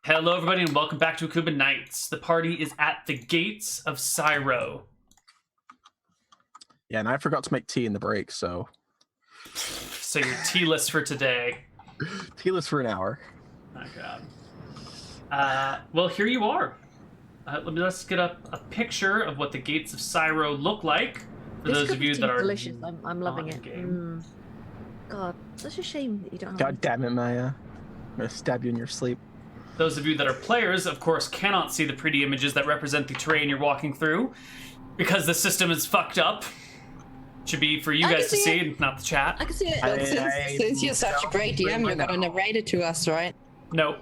Hello, everybody, and welcome back to Akuban Nights. The party is at the gates of Sairo. Yeah, and I forgot to make tea in the break, so... So your tea list for today. Tea list for an hour. Oh, God. Well, here you are. Let's get up a picture of what the gates of Sairo look like. For those of you that are delicious. I'm loving it. Game. God, such a shame that you don't have God damn it, Maya. I'm gonna stab you in your sleep. Those of you that are players, of course, cannot see the pretty images that represent the terrain you're walking through, because the system is fucked up. Should be for you guys to see, not the chat. I can see it. Since you're such a great DM, you're gonna narrate it to us, right? No.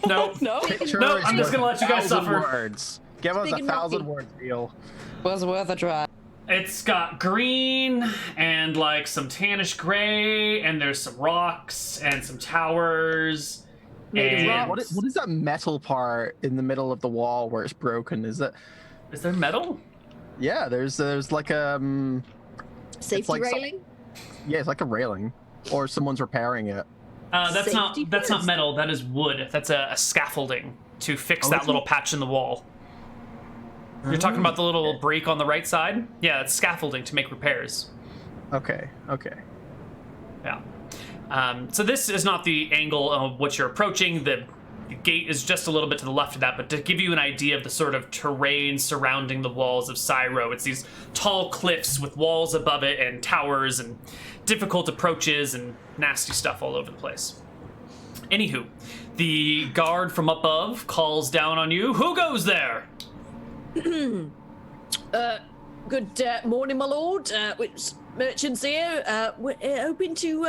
No. No? No, I'm just gonna let you guys suffer. Words. Give us 1,000 words, Neal. Was worth a try. It's got green and like some tannish gray, and there's some rocks and some towers. And What is that metal part in the middle of the wall where it's broken? Is there metal? Yeah, there's like a safety railing. Yeah, it's like a railing, or someone's repairing it. That's not metal. That is wood. That's a scaffolding to fix that little patch in the wall. You're talking about the little break on the right side? Yeah, it's scaffolding to make repairs. Okay. Yeah. So this is not the angle of what you're approaching. The gate is just a little bit to the left of that, but to give you an idea of the sort of terrain surrounding the walls of Sairo, it's these tall cliffs with walls above it and towers and difficult approaches and nasty stuff all over the place. Anywho, the guard from above calls down on you. Who goes there? Good morning, my lord. Which merchants here? We're hoping to.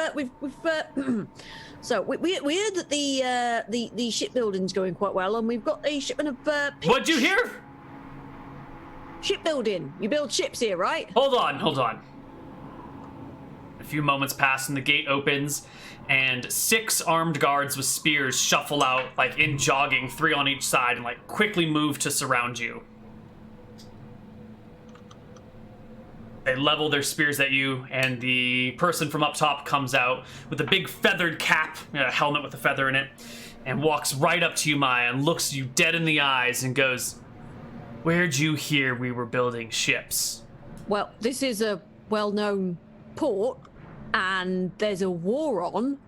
So we heard that the shipbuilding's going quite well, and we've got a shipment of. What'd you hear? Shipbuilding. You build ships here, right? Hold on. A few moments pass, and the gate opens, and 6 armed guards with spears shuffle out, like in jogging, 3 on each side, and like quickly move to surround you. They level their spears at you, and the person from up top comes out with a big feathered cap, a helmet with a feather in it, and walks right up to you, Maya, and looks you dead in the eyes and goes, "Where'd you hear we were building ships?" Well, this is a well-known port, and there's a war on.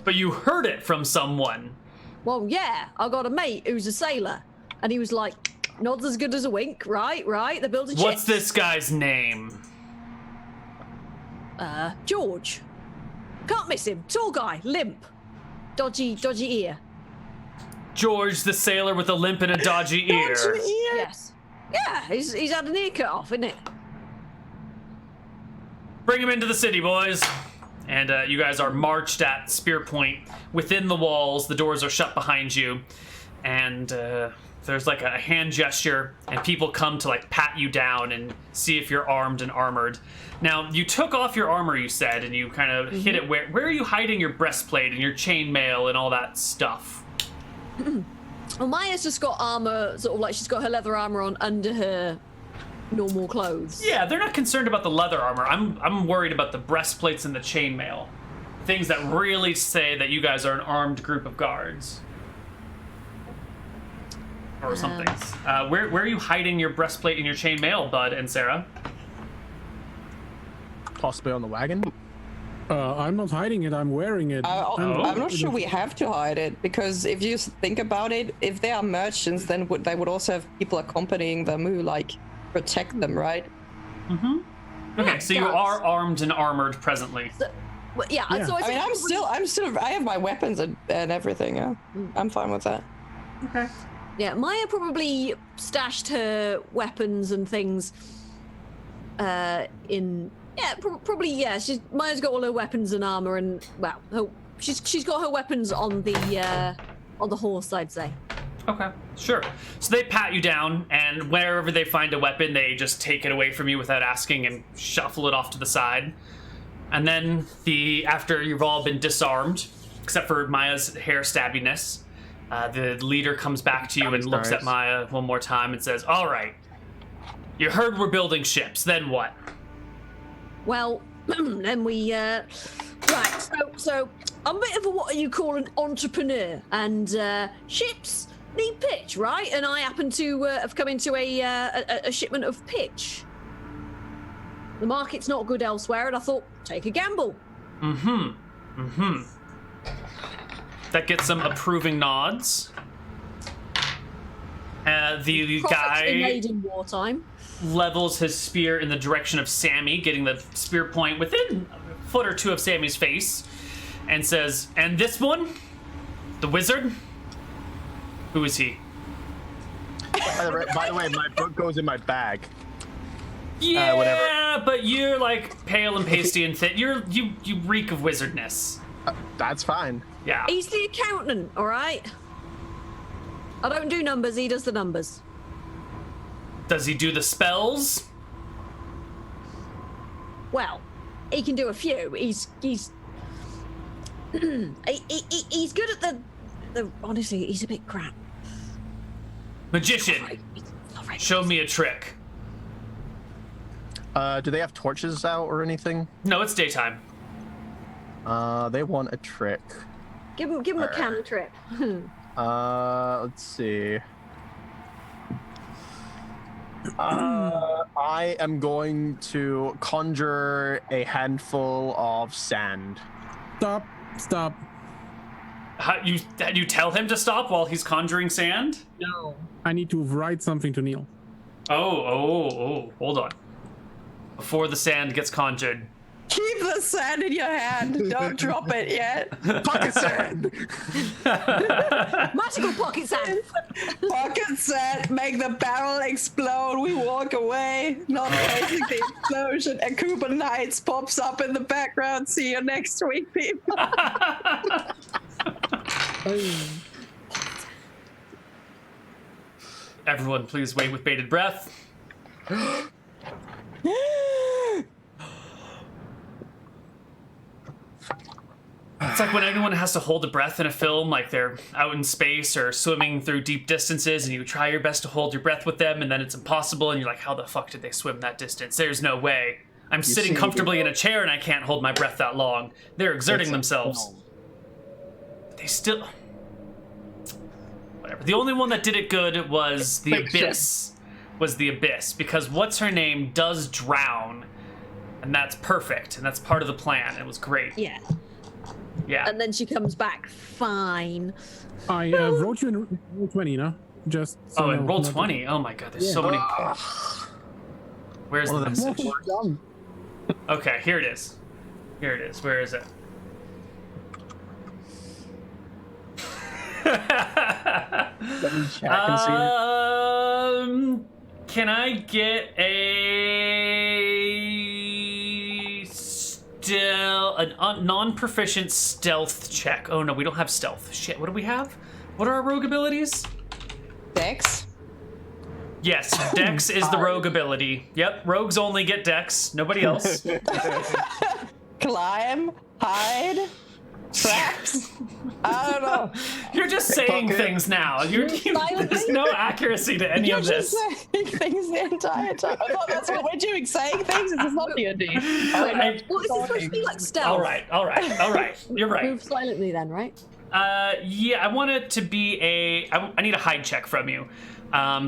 But you heard it from someone. Well, yeah, I got a mate who's a sailor, and he was like, nods as good as a wink, right, they're building ships. What's this guy's name? George. Can't miss him. Tall guy, limp. Dodgy ear. George the sailor with a limp and a dodgy ear. Yes. Yeah, he's had an ear cut off, isn't it? Bring him into the city, boys. And you guys are marched at spear point within the walls. The doors are shut behind you. And there's like a hand gesture, and people come to like pat you down and see if you're armed and armored. Now, you took off your armor, you said, and you kind of hid it. Where are you hiding your breastplate and your chainmail and all that stuff? Well, Maya's just got armor, sort of like she's got her leather armor on under her normal clothes. Yeah, they're not concerned about the leather armor. I'm worried about the breastplates and the chainmail. Things that really say that you guys are an armed group of guards. Or something. Where are you hiding your breastplate and your chainmail, Bud and Sarah? Possibly on the wagon. I'm not hiding it. I'm wearing it. I'm not sure we have to hide it, because if you think about it, if they are merchants, then they would also have people accompanying them who like protect them, right? Mm-hmm. Okay, so you are armed and armored presently. So, well, yeah. So I mean, I'm still. I have my weapons and everything. Yeah, I'm fine with that. Okay. Yeah, Maya probably stashed her weapons and things in. Yeah, probably. Yeah, Maya's got all her weapons and armor, and well, she's got her weapons on the horse, I'd say. Okay, sure. So they pat you down, and wherever they find a weapon, they just take it away from you without asking and shuffle it off to the side. And then after you've all been disarmed, except for Maya's hair stabbiness. The leader comes back to you and looks at Maya one more time and says, "All right, you heard we're building ships, then what?" Well, then we, right, so I'm a bit of a what you call an entrepreneur, and ships need pitch, right? And I happen to have come into a shipment of pitch. The market's not good elsewhere, and I thought, take a gamble. That gets some approving nods. The Profits guy been made in wartime. levels his spear in the direction of Sammy, getting the spear point within a foot or two of Sammy's face, and says, "And this one? The wizard? Who is he?" By the way, my book goes in my bag. Yeah, whatever. but you're like pale and pasty and thin. You reek of wizardness. That's fine. Yeah. He's the accountant, all right? I don't do numbers, he does the numbers. Does he do the spells? Well, he can do a few. He's he's good at the honestly, he's a bit crap. Magician, All right. show me a trick. Do they have torches out or anything? No, it's daytime. They want a trick. Give him a cantrip. Let's see. I am going to conjure a handful of sand. Stop. How, you tell him to stop while he's conjuring sand? No. I need to write something to Neal. Oh, hold on. Before the sand gets conjured. Keep the sand in your hand. Don't drop it yet. Pocket sand! Magical pocket sand. Pocket sand. Make the barrel explode. We walk away. Not facing the explosion. Akuban Nights pops up in the background. See you next week, people. Everyone, please wait with bated breath. It's like when anyone has to hold a breath in a film, like they're out in space or swimming through deep distances, and you try your best to hold your breath with them, and then it's impossible, and you're like, how the fuck did they swim that distance? There's no way. I'm sitting comfortably in a chair, and I can't hold my breath that long. They're exerting themselves. They still... Whatever. The only one that did it good was the Abyss. Because what's-her-name does drown, and that's perfect, and that's part of the plan. It was great. Yeah. Yeah. And then she comes back fine. I wrote you in roll 20, no? Just so And roll not- 20. Oh my god, there's so many. Where's the message? Okay, here it is. Where is it? Let me check and see it. Can I get a non-proficient stealth check? Oh no, we don't have stealth. Shit, what do we have? What are our rogue abilities? Dex. Yes, Dex is the rogue ability. Yep, rogues only get Dex, nobody else. Climb. Hide. Traps. I don't know. You're just saying things now. There's no accuracy to any You're of just this. saying things the entire time. I thought that's what we're doing. Saying things. This is not D&D. Well, is it supposed to be like stealth? All right. You're right. Move silently then, right? Yeah, I want it to be I need a hide check from you.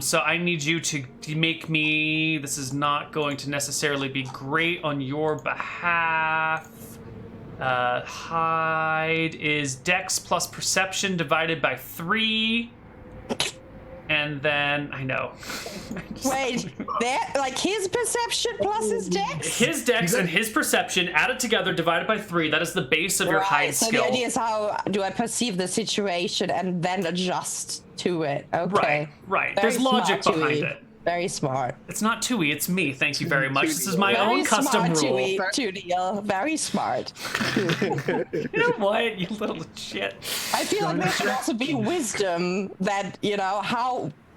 So I need you to make me... This is not going to necessarily be great on your behalf. Hide is Dex plus Perception divided by 3. And then, I know. Wait, that like his perception plus his dex? His Dex and his Perception added together divided by 3. That is the base of your hide so skill. the idea is how do I perceive the situation and then adjust to it. Okay. Right. Very There's logic smart, behind Tui. it. Very smart. It's not Tui, it's me. Thank you very much. This is my Very own custom smart, rule. Tui, Neal. Very smart. You know what, you little shit. I feel like there should also be wisdom that,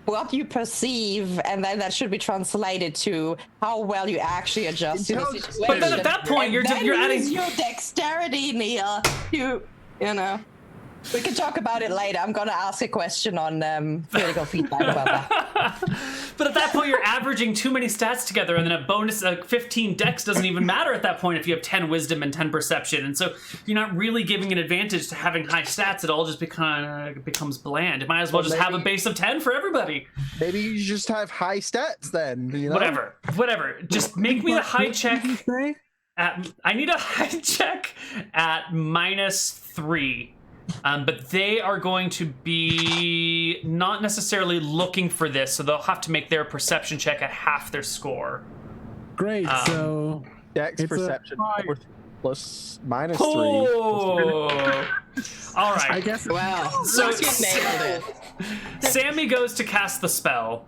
what you perceive, and then that should be translated to how well you actually adjust to the situation. But then at that point, And you're then adding... use your dexterity, Neal. You know. We can talk about it later. I'm gonna ask a question on critical feedback about that. But at that point, you're averaging too many stats together, and then a bonus 15 dex doesn't even matter at that point if you have 10 wisdom and 10 perception. And so you're not really giving an advantage to having high stats. It all just becomes bland. You might as well just have a base of 10 for everybody. Maybe you just have high stats then. You know? Whatever. Just make me the high check. Say? I need a high check at -3. But they are going to be not necessarily looking for this, so they'll have to make their perception check at half their score. Great. So Dex it's perception a 5. plus -3. Oh! All right. I guess. Wow. So You nailed it. Sammy goes to cast the spell,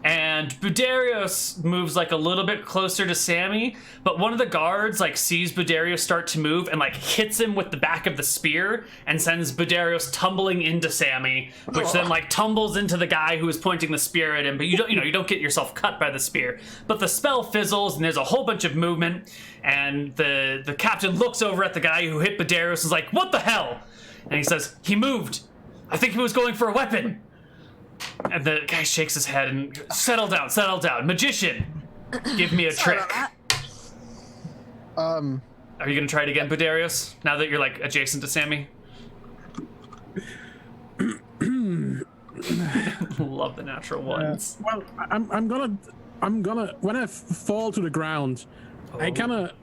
and Budarios moves like a little bit closer to Sammy, but one of the guards like sees Budarios start to move and like hits him with the back of the spear and sends Budarios tumbling into Sammy, which then like tumbles into the guy who is pointing the spear at him. But you don't get yourself cut by the spear. But the spell fizzles and there's a whole bunch of movement, and the captain looks over at the guy who hit Budarios and is like, "What the hell?" And he says, "He moved. I think he was going for a weapon." And the guy shakes his head and, settle down. Magician, give me a trick. Are you gonna try it again, Budarios? Now that you're like adjacent to Sammy? Love the natural ones. Well, I'm gonna when I fall to the ground, I kind of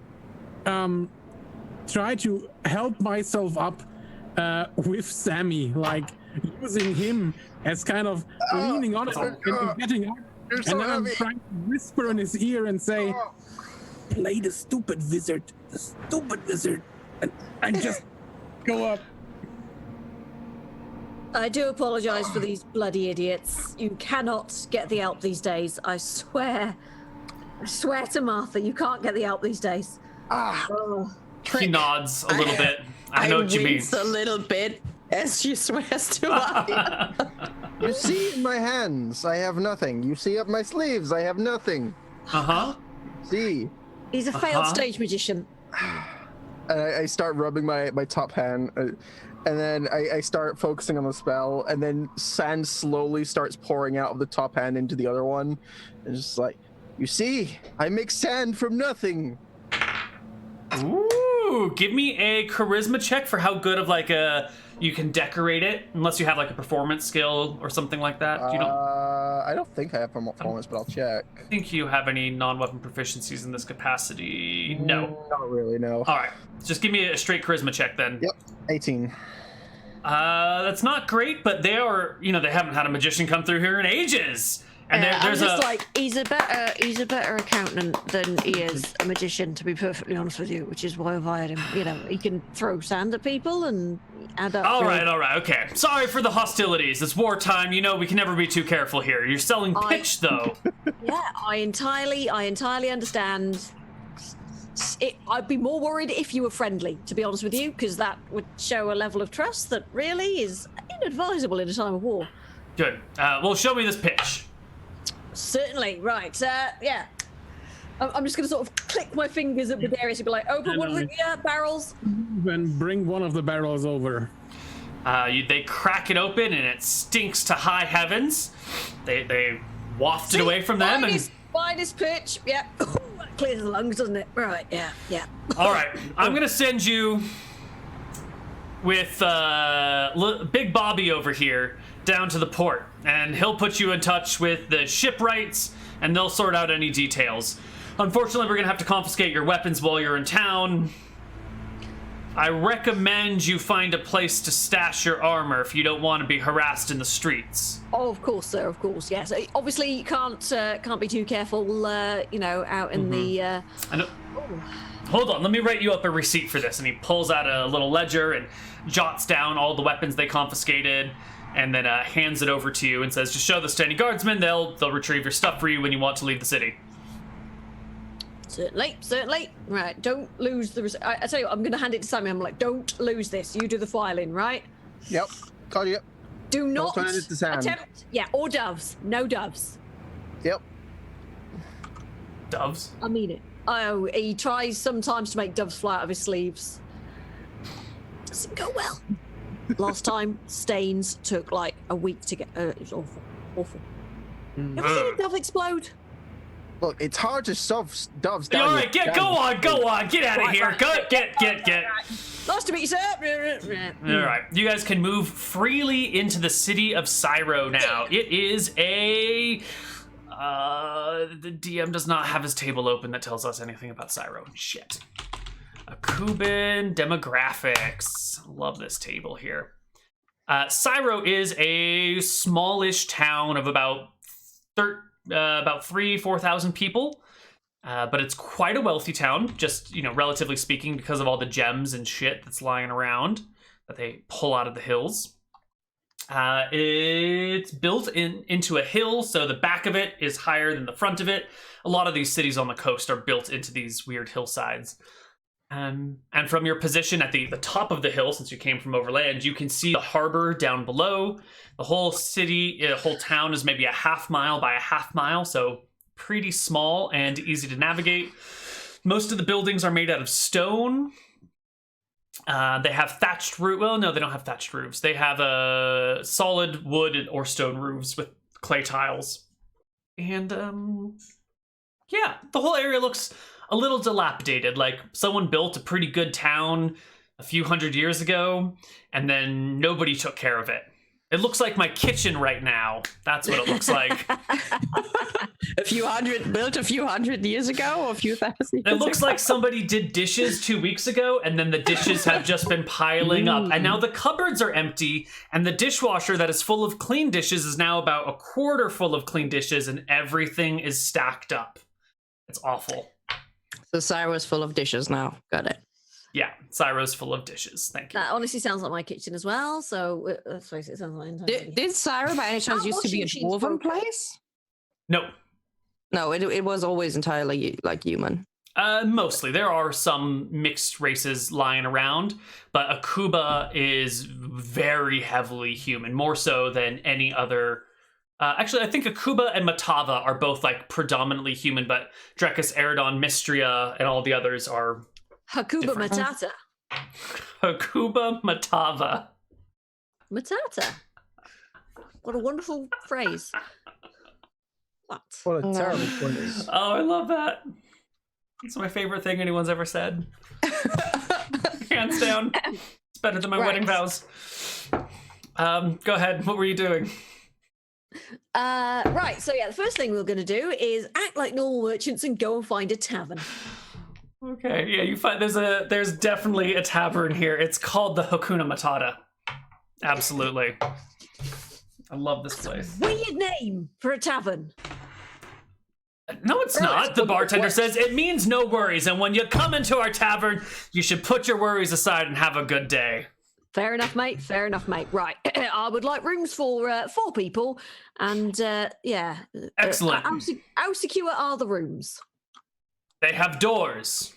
try to help myself up with Sammy, like using him as kind of leaning on it and getting up. And then I'm trying to whisper in his ear and say, "Play the stupid wizard, and I just go up." I do apologize for these bloody idiots. You cannot get the Alp these days. I swear to Martha, you can't get the Alp these days. Oh. He nods a little bit. I know what you mean. A little bit as she swears to us. You see in my hands, I have nothing. You see up my sleeves, I have nothing. See? He's a failed stage magician. And I start rubbing my top hand, and then I start focusing on the spell, and then sand slowly starts pouring out of the top hand into the other one. And just like, you see, I make sand from nothing. Ooh, give me a charisma check for how good of like you can decorate it, unless you have like a performance skill or something like that. You don't. I don't think I have performance, but I'll check. Think you have any non-weapon proficiencies in this capacity? No. Not really, no. All right, just give me a straight charisma check then. Yep, 18. That's not great, but they are, they haven't had a magician come through here in ages. And there's I'm just like, he's a better accountant than he is a magician, to be perfectly honest with you, which is why I've hired him. He can throw sand at people and add up. All right, okay. Sorry for the hostilities. It's wartime. We can never be too careful here. You're selling pitch, though. Yeah, I entirely understand. I'd be more worried if you were friendly, to be honest with you, because that would show a level of trust that really is inadvisable in a time of war. Good. Well, show me this pitch. Certainly, right. Yeah. I'm just going to sort of click my fingers at Budarios and be like, open one of the barrels. Then bring one of the barrels over. They crack it open and it stinks to high heavens. They waft it away from them. Finest pitch. Yeah. That clears the lungs, doesn't it? Right, yeah. All right. I'm going to send you with Big Bobby over here down to the port, and he'll put you in touch with the shipwrights, and they'll sort out any details. Unfortunately, we're gonna have to confiscate your weapons while you're in town. I recommend you find a place to stash your armor if you don't want to be harassed in the streets. Oh, of course, sir. Of course, yes. Obviously, you can't be too careful. Out in the. I know. Hold on, let me write you up a receipt for this. And he pulls out a little ledger and jots down all the weapons they confiscated, and then hands it over to you and says, just show this to any guardsmen. They'll retrieve your stuff for you when you want to leave the city. Certainly. Right, don't lose the... I tell you what, I'm going to hand it to Sammy. I'm like, don't lose this. You do the filing, right? Yep, got you. Do not turn it to sand. attempt... Yeah, or doves. No doves. Yep. Doves? I mean it. Oh, he tries sometimes to make doves fly out of his sleeves. Doesn't go well. Last time, stains took like a week to get. It was awful. Awful. Ever seen a dove explode? Look, it's hard to shove doves down. All right, go on, get out of here. Get. Nice to meet you, sir. All right, you guys can move freely into the city of Sairo now. It is a. The DM does not have his table open that tells us anything about Sairo. Shit. Akuban demographics. Love this table here. Sairo is a smallish town of about 4,000 people, but it's quite a wealthy town. Just relatively speaking, because of all the gems and shit that's lying around that they pull out of the hills. It's built into a hill, so the back of it is higher than the front of it. A lot of these cities on the coast are built into these weird hillsides. And from your position at the top of the hill, since you came from overland, you can see the harbor down below. The whole city, the whole town is maybe a half mile by a half mile, so pretty small and easy to navigate. Most of the buildings are made out of stone. They have thatched roof. Well, no, they don't have thatched roofs. They have solid wood or stone roofs with clay tiles. And yeah, the whole area looks a little dilapidated, like someone built a pretty good town a few hundred years ago, and then nobody took care of it. It looks like my kitchen right now. That's what it looks like. Built a few hundred years ago, or a few thousand years It looks ago? like somebody did dishes 2 weeks ago, and then the dishes have just been piling up. And now the cupboards are empty, and the dishwasher that is full of clean dishes is now about a quarter full of clean dishes, and everything is stacked up. It's awful. So Cyrus full of dishes now. Got it. Yeah, Sairo's full of dishes. Thank you. That honestly sounds like my kitchen as well. So let's face it, sounds like entirely. Did Sairo by any chance used to be a dwarven place? No. No, it was always entirely like human. Mostly. There are some mixed races lying around, but Akuba is very heavily human, more so than any other. Actually, I think Akuba and Matava are both like predominantly human, but Drekis, Eridon, Mistria, and all the others are Hakuba different. Matata. Akuba Matava. Matata. What a wonderful phrase. What? What a terrible phrase. Oh, I love that. It's my favorite thing anyone's ever said. Hands down. It's better than my wedding vows. Go ahead. What were you doing? Right, so yeah, the first thing we're going to do is act like normal merchants and go and find a tavern. Okay, yeah, you find there's definitely a tavern here. It's called the Hakuna Matata. Absolutely. I love this place. Weird name for a tavern. No, it's not. The bartender says it means no worries, and when you come into our tavern, you should put your worries aside and have a good day. Fair enough, mate. Fair enough, mate. Right, I would like rooms for 4 people, and yeah. Excellent. How secure are the rooms? They have doors.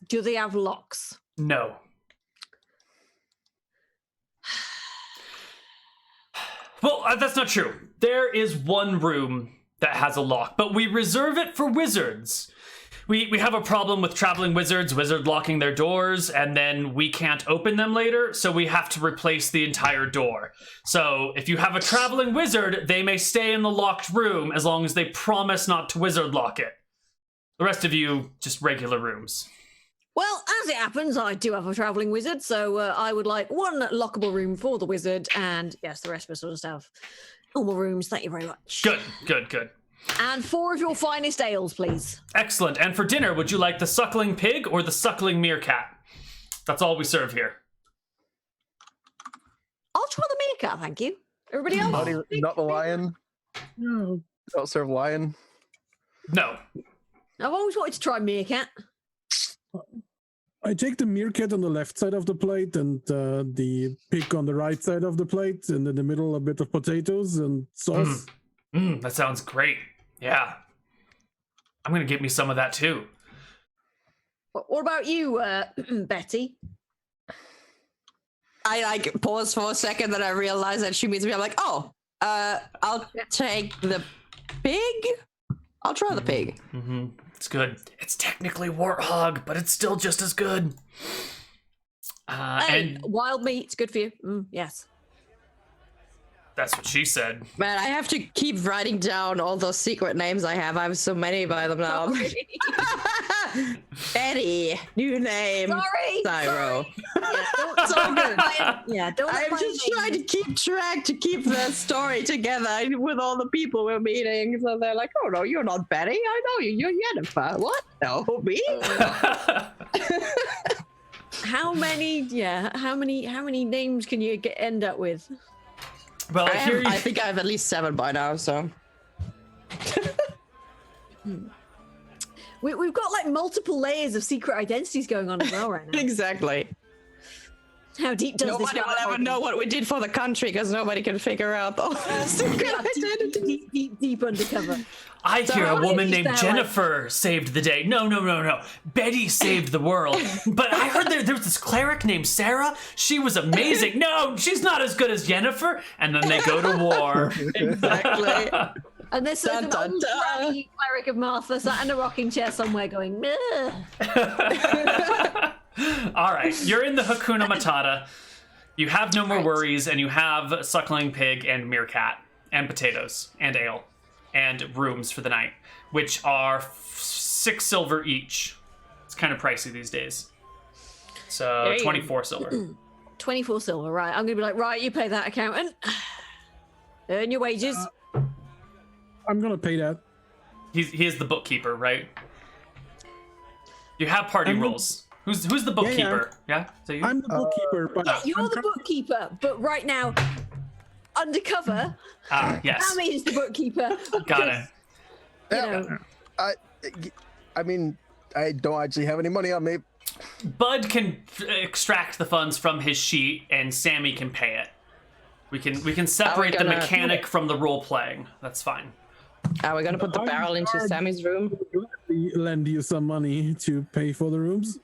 Do they have locks? No. Well, that's not true. There is one room that has a lock, but we reserve it for wizards. We have a problem with traveling wizard locking their doors, and then we can't open them later, so we have to replace the entire door. So if you have a traveling wizard, they may stay in the locked room as long as they promise not to wizard lock it. The rest of you, just regular rooms. Well, as it happens, I do have a travelling wizard, so I would like 1 lockable room for the wizard, and yes, the rest of us will just have normal rooms. Thank you very much. Good. And 4 of your finest ales, please. Excellent. And for dinner, would you like the suckling pig or the suckling meerkat? That's all we serve here. I'll try the meerkat, thank you. Everybody else? Not the lion? No. Don't serve lion? No. I've always wanted to try meerkat. I take the meerkat on the left side of the plate and the pig on the right side of the plate, and in the middle a bit of potatoes and sauce. That sounds great. Yeah. I'm going to get me some of that too. What about you, Betty? I pause for a second, then I realize that she means me. I'm like, I'll take the pig. I'll try the pig. It's good. It's technically warthog, but it's still just as good. Hey, And wild meat, good for you. Yes. that's what she said. Man, I have to keep writing down all those secret names I have. I have so many by them now. Eddie, new name. Sorry. Sairo. Yeah, don't, It's all good. yeah, don't. let I'm my just name- trying to keep track, to keep the story together with all the people we're meeting. So they're like, oh no, you're not Betty. I know you. You're Jennifer. What? No, me? How many? Yeah, how many names can you end up with? Well, I think I have at least 7 by now, so. We've got like multiple layers of secret identities going on as well right now. Exactly. How deep does Nobody this will ever know what we did for the country because nobody can figure out the secret identity. deep undercover. I hear how a many woman is named there, like- Jennifer saved the day. No. Betty saved the world. But I heard there was this cleric named Sarah. She was amazing. No, she's not as good as Jennifer. And then they go to war. Exactly. And there's Dun, an dun, old dun. granny cleric of Martha sat in a rocking chair somewhere going, "Ugh." All right, you're in the Hakuna Matata. You have no more Right. worries, and you have suckling pig and meerkat and potatoes and ale and rooms for the night, which are 6 silver each. It's kind of pricey these days. So There you go. 24 silver. 24 silver, right. I'm going to be like, right, you pay that, accountant. Earn your wages. I'm gonna pay that. He is the bookkeeper, right? You have party I'm the- roles. Who's the bookkeeper? Yeah? So you? I'm the bookkeeper, but Yeah, you're I'm the bookkeeper, but right now, undercover, Yes. Sammy is the bookkeeper. Got it. You Yeah. know, I mean, I don't actually have any money on me. Bud can extract the funds from his sheet, and Sammy can pay it. We can separate the gonna- mechanic from the role playing. That's fine. Are we gonna put the I'm barrel into charged. Sammy's room? gladly lend you some money to pay for the rooms.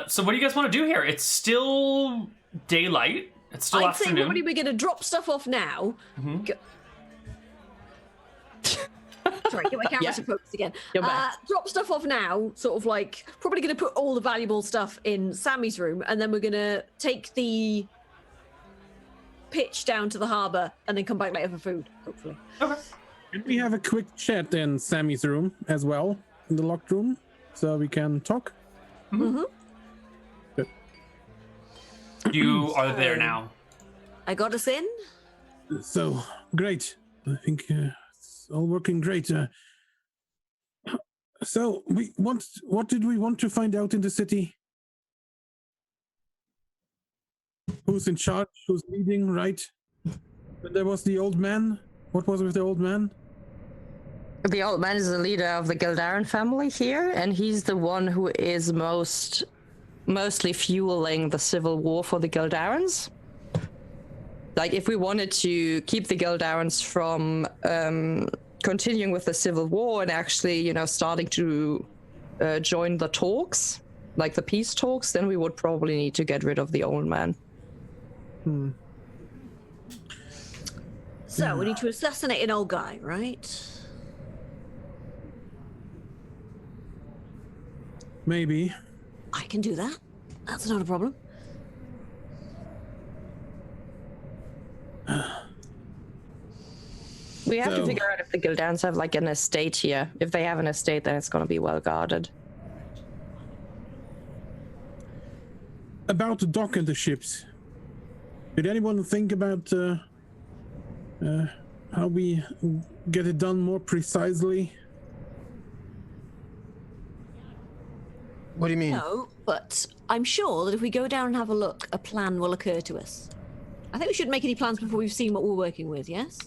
So what do you guys want to do here? It's still daylight. It's still I'd say afternoon. probably we're going to drop stuff off now. Go- Sorry, get my camera Yeah. to focus again. You're back. Drop stuff off now, sort of like, probably going to put all the valuable stuff in Sammy's room, and then we're going to take the pitch down to the harbour, and then come back later for food, hopefully. Okay. Can we have a quick chat in Sammy's room as well, in the locked room, so we can talk? You are there now. I got us in. So great. I think it's all working great. So what did we want to find out in the city? Who's in charge? Who's leading? Right? There was the old man. What was with the old man? The old man is the leader of the Gildaran family here, and he's the one who is mostly fueling the civil war for the Gildarans. Like, if we wanted to keep the Gildarans from continuing with the civil war and actually, starting to join the talks, like the peace talks, then we would probably need to get rid of the old man. So, we need to assassinate an old guy, right? Maybe. I can do that. That's not a problem. We have to So- figure out if the Gildarans have like an estate here. If they have an estate, then it's going to be well guarded. About the dock and the ships. Did anyone think about how we get it done more precisely? What do you mean? No, but I'm sure that if we go down and have a look, a plan will occur to us. I think we shouldn't make any plans before we've seen what we're working with, yes?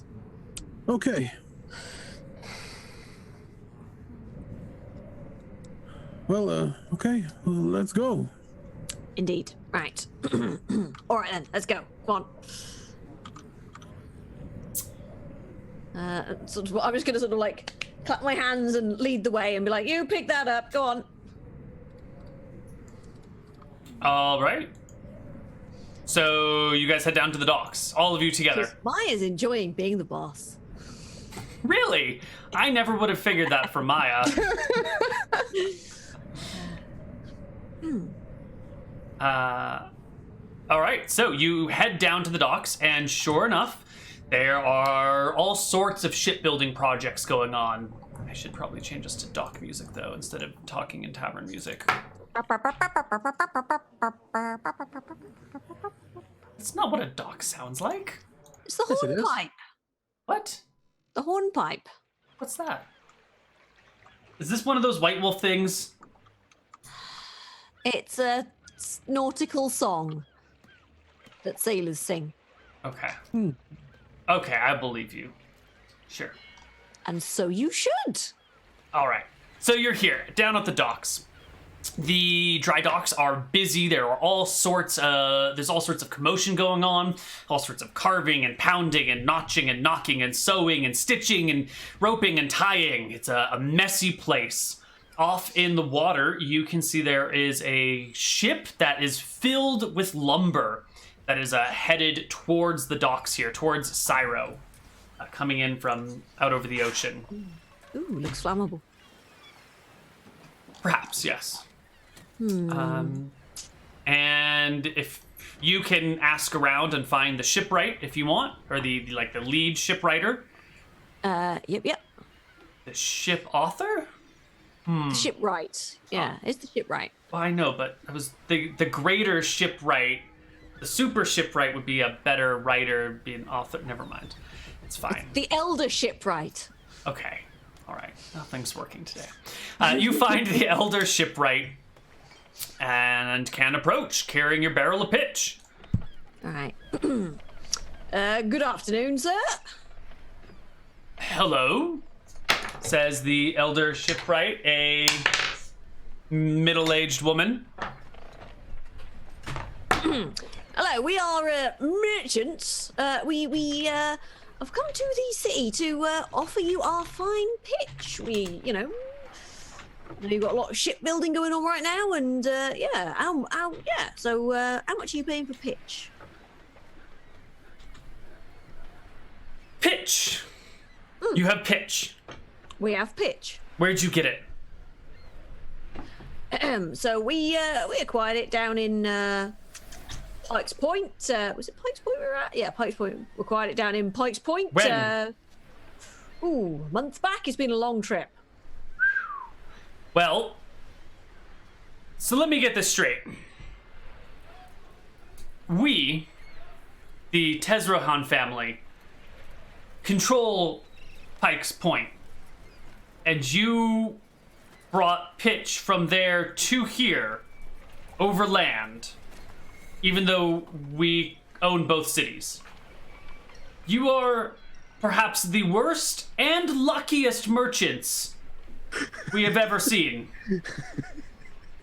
Okay. Well, okay. Well, let's go. Indeed. Right. All right then, let's go. Come on. I'm just gonna sort of like clap my hands and lead the way and be like, "You pick that up. Go on." All right. So you guys head down to the docks, all of you together. 'Cause Maya's enjoying being the boss. Really? I never would have figured that from Maya. All right, so you head down to the docks, and sure enough, there are all sorts of shipbuilding projects going on. I should probably change this to dock music, though, instead of talking in tavern music. That's not what a dock sounds like. It's the Yes, it is. hornpipe. What? The hornpipe. What's that? Is this one of those White Wolf things? It's a nautical song that sailors sing. Okay. Okay, I believe you. Sure. And so you should. All right. So you're here, down at the docks. The dry docks are busy. There are there's all sorts of commotion going on, all sorts of carving and pounding and notching and knocking and sewing and stitching and roping and tying. It's a messy place. Off in the water, you can see there is a ship that is filled with lumber that is headed towards the docks here, towards Sairo, coming in from out over the ocean. Ooh, looks flammable. Perhaps, yes. And if you can ask around and find the shipwright if you want, or the lead shipwriter. Yep. The ship author? The shipwright. Yeah, it's the shipwright. Well, I know, but it was the greater shipwright. The super shipwright would be a better writer, be an author. Never mind. It's fine. The elder shipwright. Okay. All right. Nothing's working today. You find the elder shipwright and can approach, carrying your barrel of pitch. All right. Good afternoon, sir. Hello, says the elder shipwright, a middle-aged woman. Hello, we are merchants. We have come to the city to offer you our fine pitch. We, know you've got a lot of shipbuilding going on right now, and yeah. So, how much are you paying for pitch? Pitch. You have pitch. We have pitch. Where'd you get it? So we acquired it down in Pikes Point. Was it Pikes Point we were at? Yeah, Pikes Point. We acquired it down in Pikes Point. When? A month back. It's been a long trip. Well, so let me get this straight. We, the Tezrohan family, control Pikes Point, and you brought pitch from there to here, over land, even though we own both cities. You are perhaps the worst and luckiest merchants we have ever seen.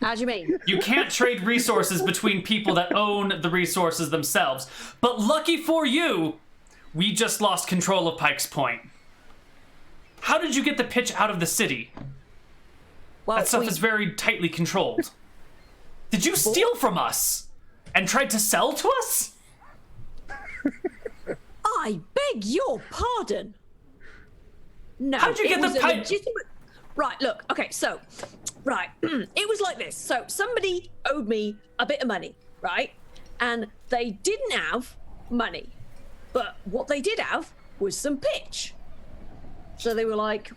How do you mean? You can't trade resources between people that own the resources themselves. But lucky for you, we just lost control of Pikes Point. How did you get the pitch out of the city? Well, That stuff is very tightly controlled. Did you steal from us and tried to sell to us? I beg your pardon. No. How'd you get it was the a pipe? legitimate... Right, look, okay, so, right, it was like this. So somebody owed me a bit of money, right? And they didn't have money. But what they did have was some pitch. So they were like,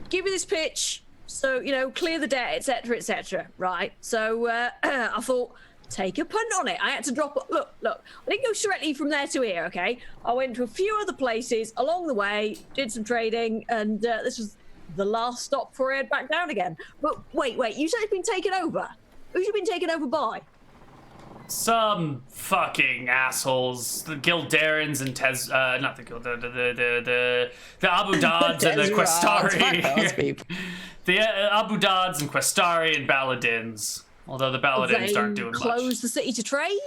give me this pitch, so, clear the debt, etc., right? So I thought, take a punt on it. I had to drop it. Look, I didn't go directly from there to here, okay? I went to a few other places along the way, did some trading, and this was the last stop before I head back down again. But wait, you said it's been taken over. Who's it been taken over by? Some fucking assholes, the Gildarans and not the Abu Dads and the Questari. The Abu Dads and Questari and Baladins. Although the Baladins aren't doing much. Close the city to trade?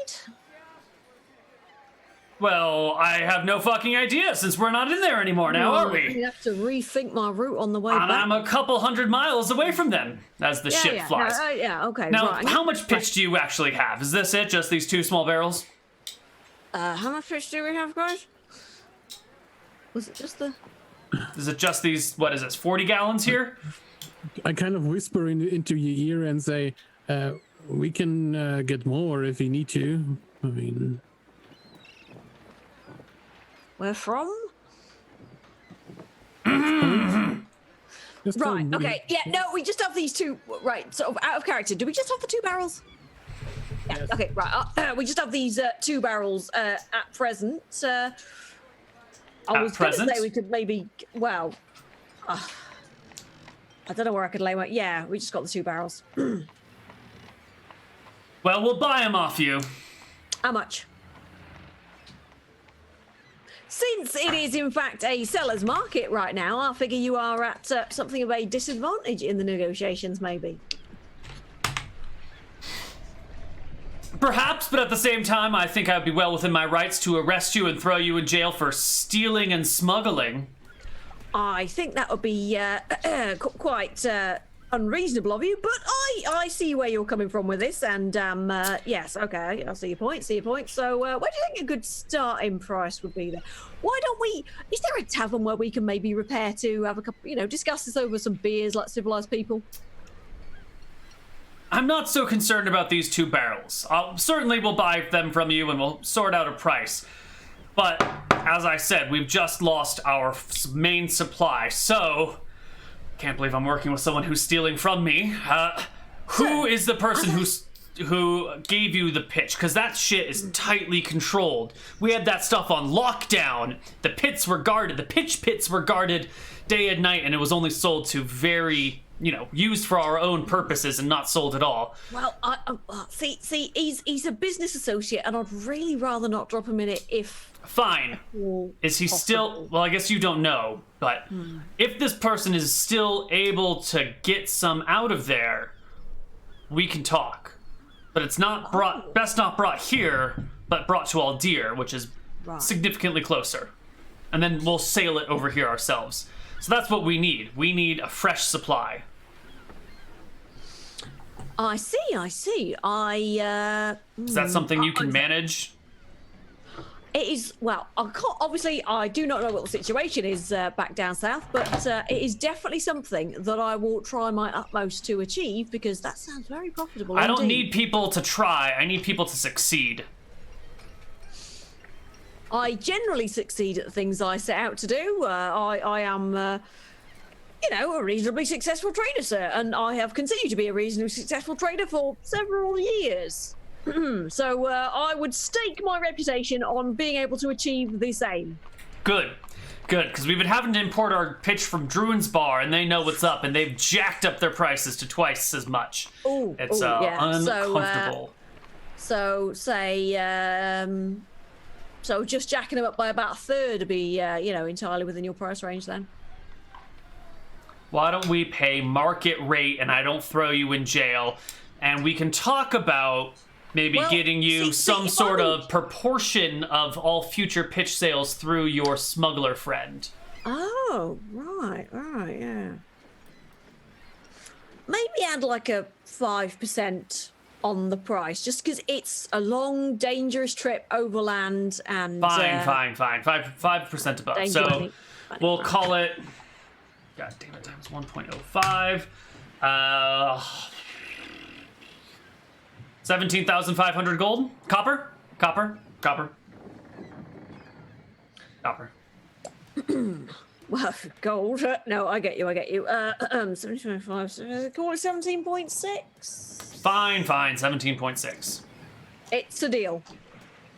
Well, I have no fucking idea since we're not in there anymore now, are we? I have to rethink my route on the way And back. I'm a couple 100 miles away from them as the ship flies. No, okay. Now, right. how much pitch do you actually have? Is this it? Just these 2 small barrels? How much pitch do we have, guys? Was it just the... Is it just these, 40 gallons here? I kind of whisper into your ear and say, we can get more if we need to. I mean, Where from? just Right, tell me. okay. Yeah, no, we just have these two. Right, sort of out of character. Do we just have the 2 barrels? Yeah, Yes. okay, right. We just have these 2 barrels at present. I was going to present? say we could maybe. Well, I don't know where I could lay my. Yeah, we just got the 2 barrels. Well, we'll buy them off you. How much? Since it is in fact a seller's market right now, I figure you are at something of a disadvantage in the negotiations, maybe. Perhaps, but at the same time, I think I'd be well within my rights to arrest you and throw you in jail for stealing and smuggling. I think that would be quite unreasonable of you, but I see where you're coming from with this, and yes, okay, I see your point. So, where do you think a good starting price would be there? Why don't we? Is there a tavern where we can maybe repair to have a couple, discuss this over some beers like civilized people? I'm not so concerned about these 2 barrels. Certainly we'll buy them from you and we'll sort out a price. But, as I said, we've just lost our main supply, so... Can't believe I'm working with someone who's stealing from me. Who is the person who gave you the pitch? Because that shit is tightly controlled. We had that stuff on lockdown. The pits were guarded. The pitch pits were guarded day and night, and it was only sold to very, used for our own purposes and not sold at all. Well, see, he's a business associate, and I'd really rather not drop him in it if. Fine. Is he still... Well, I guess you don't know, but if this person is still able to get some out of there, we can talk. But it's not best not brought here, but brought to Aldir, which is significantly closer. And then we'll sail it over here ourselves. So that's what we need. We need a fresh supply. I see. Is that something you can manage? It is, well, obviously, I do not know what the situation is back down south, but it is definitely something that I will try my utmost to achieve, because that sounds very profitable. I don't indeed. need people to try. I need people to succeed. I generally succeed at the things I set out to do. I am, a reasonably successful trader, sir, and I have continued to be a reasonably successful trader for several years. So I would stake my reputation on being able to achieve the same. Good, because we've been having to import our pitch from Druin's Bar, and they know what's up, and they've jacked up their prices to twice as much. It's uncomfortable. So just jacking them up by about a third to be, entirely within your price range then. Why don't we pay market rate, and I don't throw you in jail, and we can talk about maybe getting you some sort of proportion of all future pitch sales through your smuggler friend. Oh, right, yeah. Maybe add like a 5% on the price, just because it's a long, dangerous trip overland and... Fine. 5% above. So we'll call it... God damn it, times 1.05. 17,500 gold. Copper. Well, gold. No, I get you. 17.5. Call it 17.6. Fine. 17.6. It's a deal.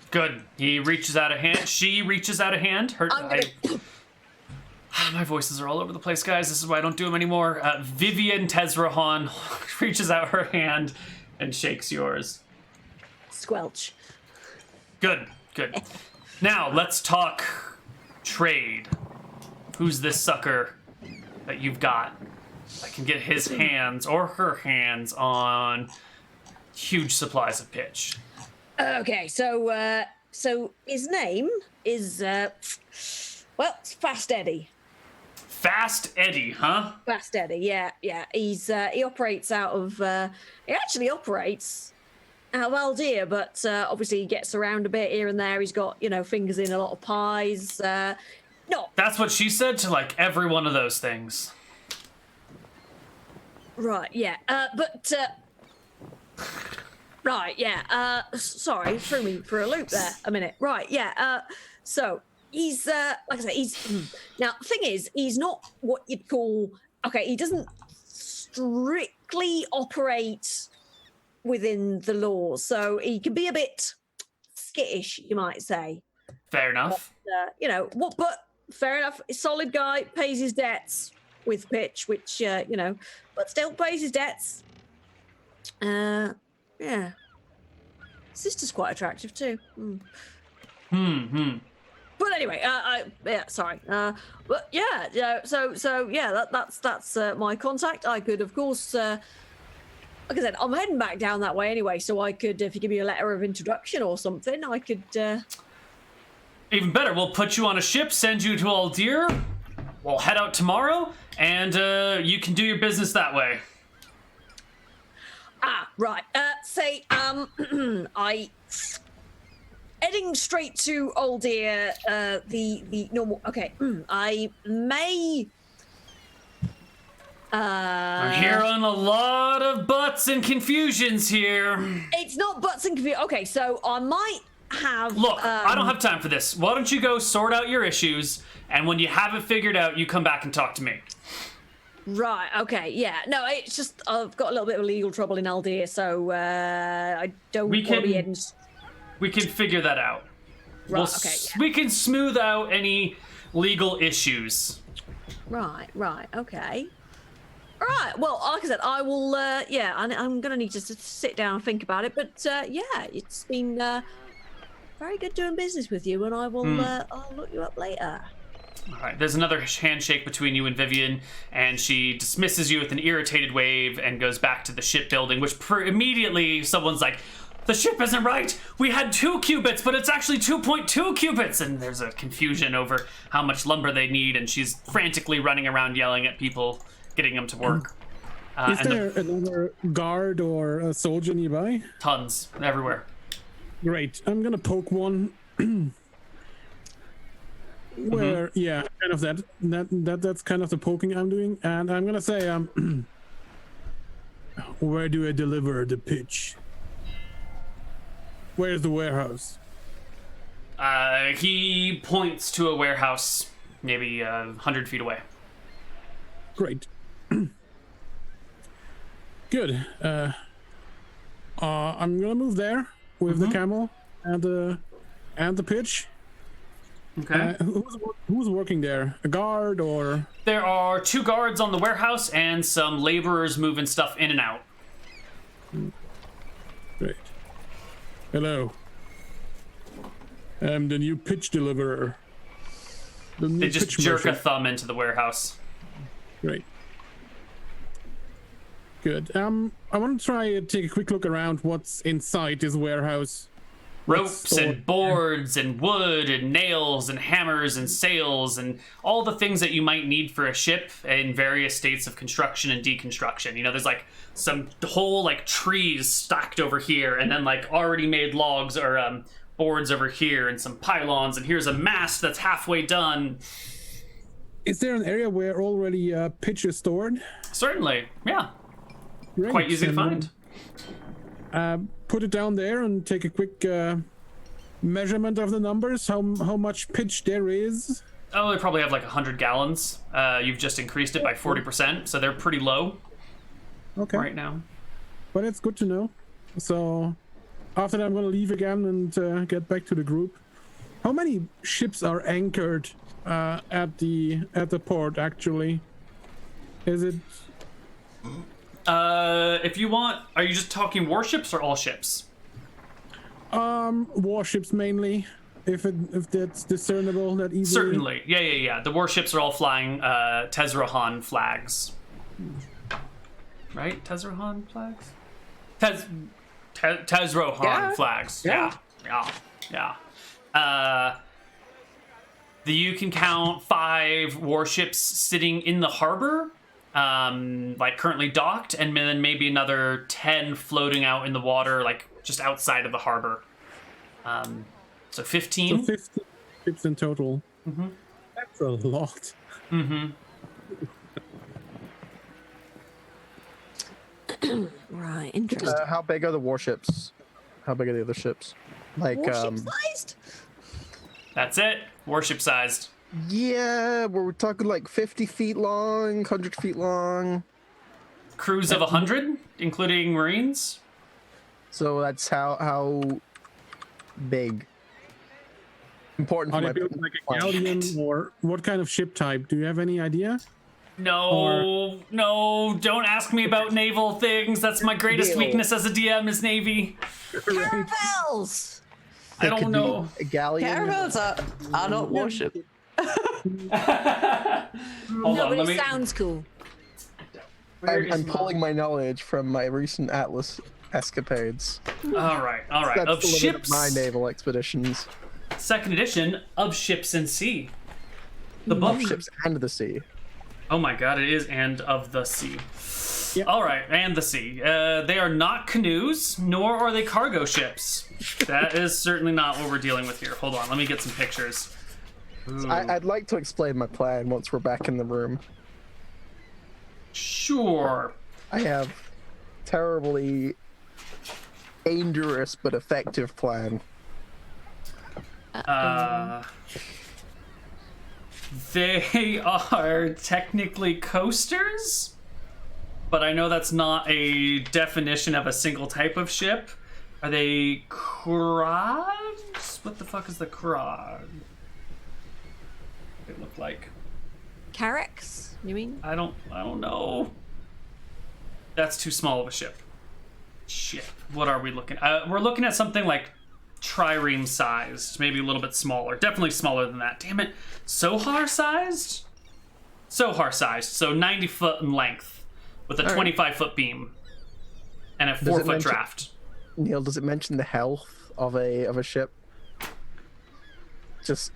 Good. He reaches out a hand. She reaches out a hand. My voices are all over the place, guys. This is why I don't do them anymore. Vivian Tezrahan reaches out her hand and shakes yours. Squelch. Good. Now, let's talk trade. Who's this sucker that you've got that can get his hands or her hands on huge supplies of pitch? Okay, so his name is, it's Fast Eddie. Fast Eddie, huh? Fast Eddie, yeah. He operates out of, he actually operates out of Aldir, but obviously he gets around a bit here and there. He's got, fingers in a lot of pies. No. That's what she said to, every one of those things. Right, yeah. But Right, yeah. Sorry, threw me for a loop there a minute. Right, yeah. So he's like I said, he's now. The thing is, he's not what you'd call okay. He doesn't strictly operate within the laws, so he can be a bit skittish, you might say. Fair enough. You know what? But fair enough. Solid guy, pays his debts with pitch, which you know, but still pays his debts. Yeah. Sister's quite attractive too. But anyway, yeah, sorry. But yeah, so yeah, that's my contact. I could, of course, like I said, I'm heading back down that way anyway, so I could, if you give me a letter of introduction or something, I could. Even better, we'll put you on a ship, send you to Aldir. We'll head out tomorrow, and you can do your business that way. Right. I heading straight to Aldir. The normal. Okay. I may. I'm hearing a lot of butts and confusions here. It's not butts and confusion. Okay, so I might have. Look, I don't have time for this. Why don't you go sort out your issues, and when you have it figured out, you come back and talk to me. Right, okay, yeah. No, it's just I've got a little bit of legal trouble in Aldir, so I don't want to be heading... We can figure that out. Right, okay, yeah. We can smooth out any legal issues. Right, okay. All right, well, like I said, I will, yeah, I'm going to need to sit down and think about it, but yeah, it's been very good doing business with you, and I will, I'll look you up later. All right, there's another handshake between you and Vivian, and she dismisses you with an irritated wave and goes back to the shipbuilding, which immediately someone's like, the ship isn't right. We had 2 cubits, but it's actually 2.2 cubits. And there's a confusion over how much lumber they need, and she's frantically running around yelling at people, getting them to work. Is there another guard or a soldier nearby? Tons, everywhere. Great. I'm gonna poke one. Where, yeah, kind of that's kind of the poking I'm doing, and I'm gonna say, where do I deliver the pitch? Where's the warehouse? He points to a warehouse, maybe 100 feet away. Great. Good. I'm gonna move there with the camel and the pitch. Okay. Who's working there? A guard or? There are 2 guards on the warehouse and some laborers moving stuff in and out. Great. Hello. I'm the new pitch deliverer. They just jerk a thumb into the warehouse. Great. Good. I want to try and take a quick look around what's inside this warehouse. Ropes and boards and wood and nails and hammers and sails and all the things that you might need for a ship in various states of construction and deconstruction. You know, there's like some whole like trees stacked over here, and then like already made logs or boards over here, and some pylons, and here's a mast that's halfway done. Is there an area where already pitch is stored? Certainly, yeah. Great. Quite easy to find. Put it down there and take a quick measurement of the numbers. How much pitch there is? Oh, they probably have like 100 gallons. You've just increased it by 40%, so they're pretty low. Okay. Right now. But it's good to know. So after that, I'm going to leave again and get back to the group. How many ships are anchored at the port? Actually, is it? If you want, are you just talking warships or all ships? Warships mainly. If that's discernible that easily. Certainly, yeah. The warships are all flying Tezrohan flags. Right, Tezrohan flags. Tezrohan flags. Yeah. You can count 5 warships sitting in the harbor. Like currently docked, and then maybe another 10 floating out in the water, like just outside of the harbor. So 15. So 15 ships in total. That's a lot. Right, interesting. How big are the warships? How big are the other ships? Like, Warship-sized? That's it. Warship sized. yeah, we're talking like 50 feet long, 100 feet long. Crews of 100, including Marines. So that's how big. Important Are for they my built like a galleon, or what kind of ship type? Do you have any idea? No, don't ask me about naval things. That's my greatest Neal. weakness as a DM is Navy. Caravels! I don't know. A galleon. Caravels are not warship. Hold No, on, but let it me. sounds cool. I'm pulling my knowledge from my recent Atlas escapades. All right. That's Of the limit ships, of my naval expeditions. second edition of Ships and Sea. The book. Of ships and the sea. Oh my god, it is and of the sea. Yep. All right, and the sea. They are not canoes, nor are they cargo ships. That is certainly not what we're dealing with here. Hold on, let me get some pictures. I'd like to explain my plan once we're back in the room. Sure. I have terribly dangerous but effective plan. They are technically coasters, but I know that's not a definition of a single type of ship. Are they Krobs? What the fuck is the Krob? They look like. Carracks, you mean? I don't know. That's too small of a ship. Shit. What are we looking at? We're looking at something like trireme sized, maybe a little bit smaller. Definitely smaller than that. Damn it. Sohar sized? Sohar sized. So 90 foot in length with a 25-foot beam and a 4-foot mention- draft. Neal, does it mention the health of a ship? Just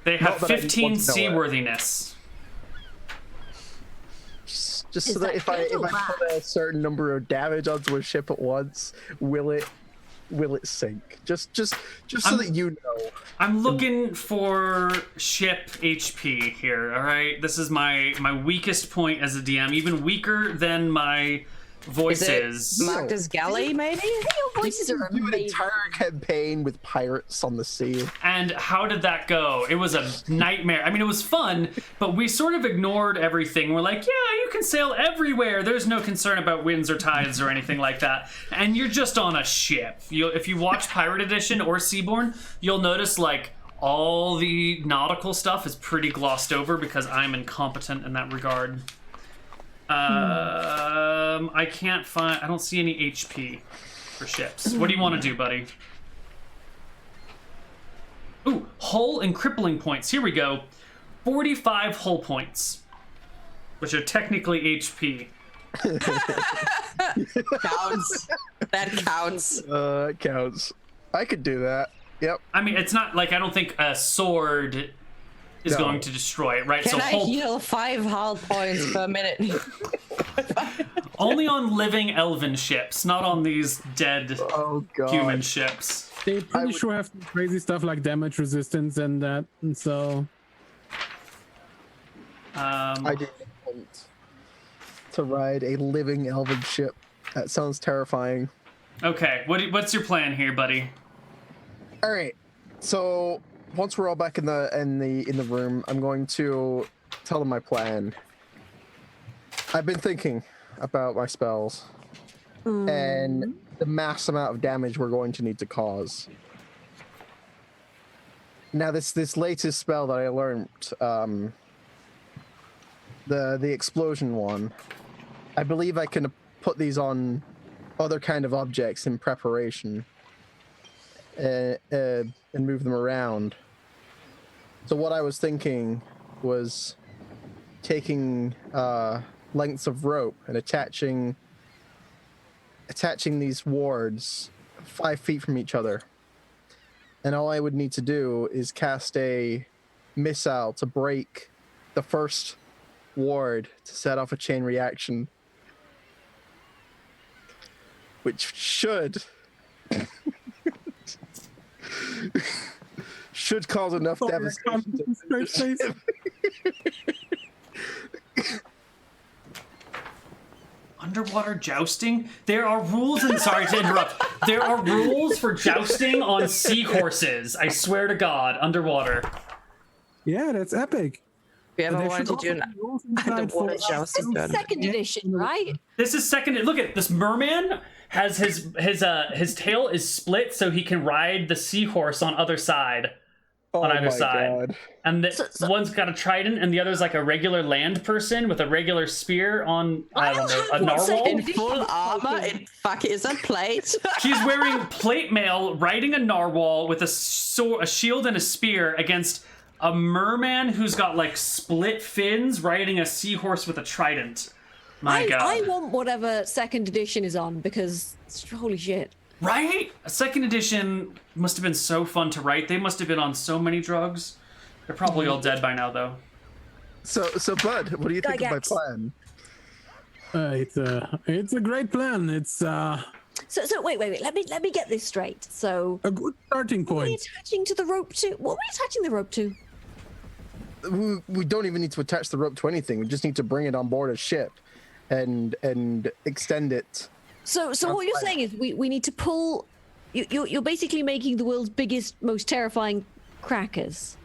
They have Not that I 15 want to know it. seaworthiness. so Is that that if I good or put a certain number of damage onto a ship at once, will it sink? Just so that you know. I'm looking for ship HP here, all right? This is my weakest point as a DM, even weaker than my voice Is is. it marked as galley, maybe? Your voices are Do an amazing. entire campaign with pirates on the sea. And how did that go? It was a nightmare. I mean, it was fun, but we sort of ignored everything. We're like, yeah, you can sail everywhere. There's no concern about winds or tides or anything like that. And you're just on a ship. If you watch Pirate Edition or Seaborn, you'll notice, like, all the nautical stuff is pretty glossed over because I'm incompetent in that regard. I can't find... I don't see any HP for ships. What do you want to do, buddy? Ooh, hull and crippling points. Here we go. 45 hull points, which are technically HP. Counts. That counts. It counts. I could do that. Yep. I mean, it's not like I don't think a sword is No. going to destroy it, right? Can So I hull heal 5 hull points per minute? only on living elven ships, not on these dead Oh god. human ships. They pretty would- sure have some crazy stuff like damage resistance and that, and so I do want to ride a living elven ship. That sounds terrifying. Okay, what's your plan here, buddy? All right. So once we're all back in the room, I'm going to tell them my plan. I've been thinking about my spells and the mass amount of damage we're going to need to cause. Now, this latest spell that I learned, the explosion one, I believe I can put these on other kind of objects in preparation. And move them around. So what I was thinking was taking lengths of rope and attaching these wards 5 feet from each other. And all I would need to do is cast a missile to break the first ward to set off a chain reaction, which should cause enough devastation. straight face. underwater jousting? There are rules and sorry to interrupt. There are rules for jousting on seahorses. I swear to God, underwater. Yeah, that's epic. If you ever There wanted should to do also an be rules inside underwater for- jousting This is tournament. second edition, right? This is second. Look at this merman has his tail is split so he can ride the seahorse on other side. Oh On either my side. god. And So- one's got a trident, and the other's like a regular land person with a regular spear on, I don't know, a have one second. narwhal. In full armor, it fuck is a plate. She's wearing plate mail, riding a narwhal with a shield and a spear against a merman who's got like split fins, riding a seahorse with a trident. My God. I want whatever second edition is on because holy shit. Right? A second edition must have been so fun to write. They must have been on so many drugs. They're probably all dead by now, though. So Bud, what do you think of my Gygax. plan? It's a great plan. It's So wait. Let me get this straight. So a good starting what are you point. attaching to the rope to? What are we attaching the rope to? We don't even need to attach the rope to anything. We just need to bring it on board a ship, and extend it. So what you're saying is we need to pull. You're basically making the world's biggest, most terrifying crackers.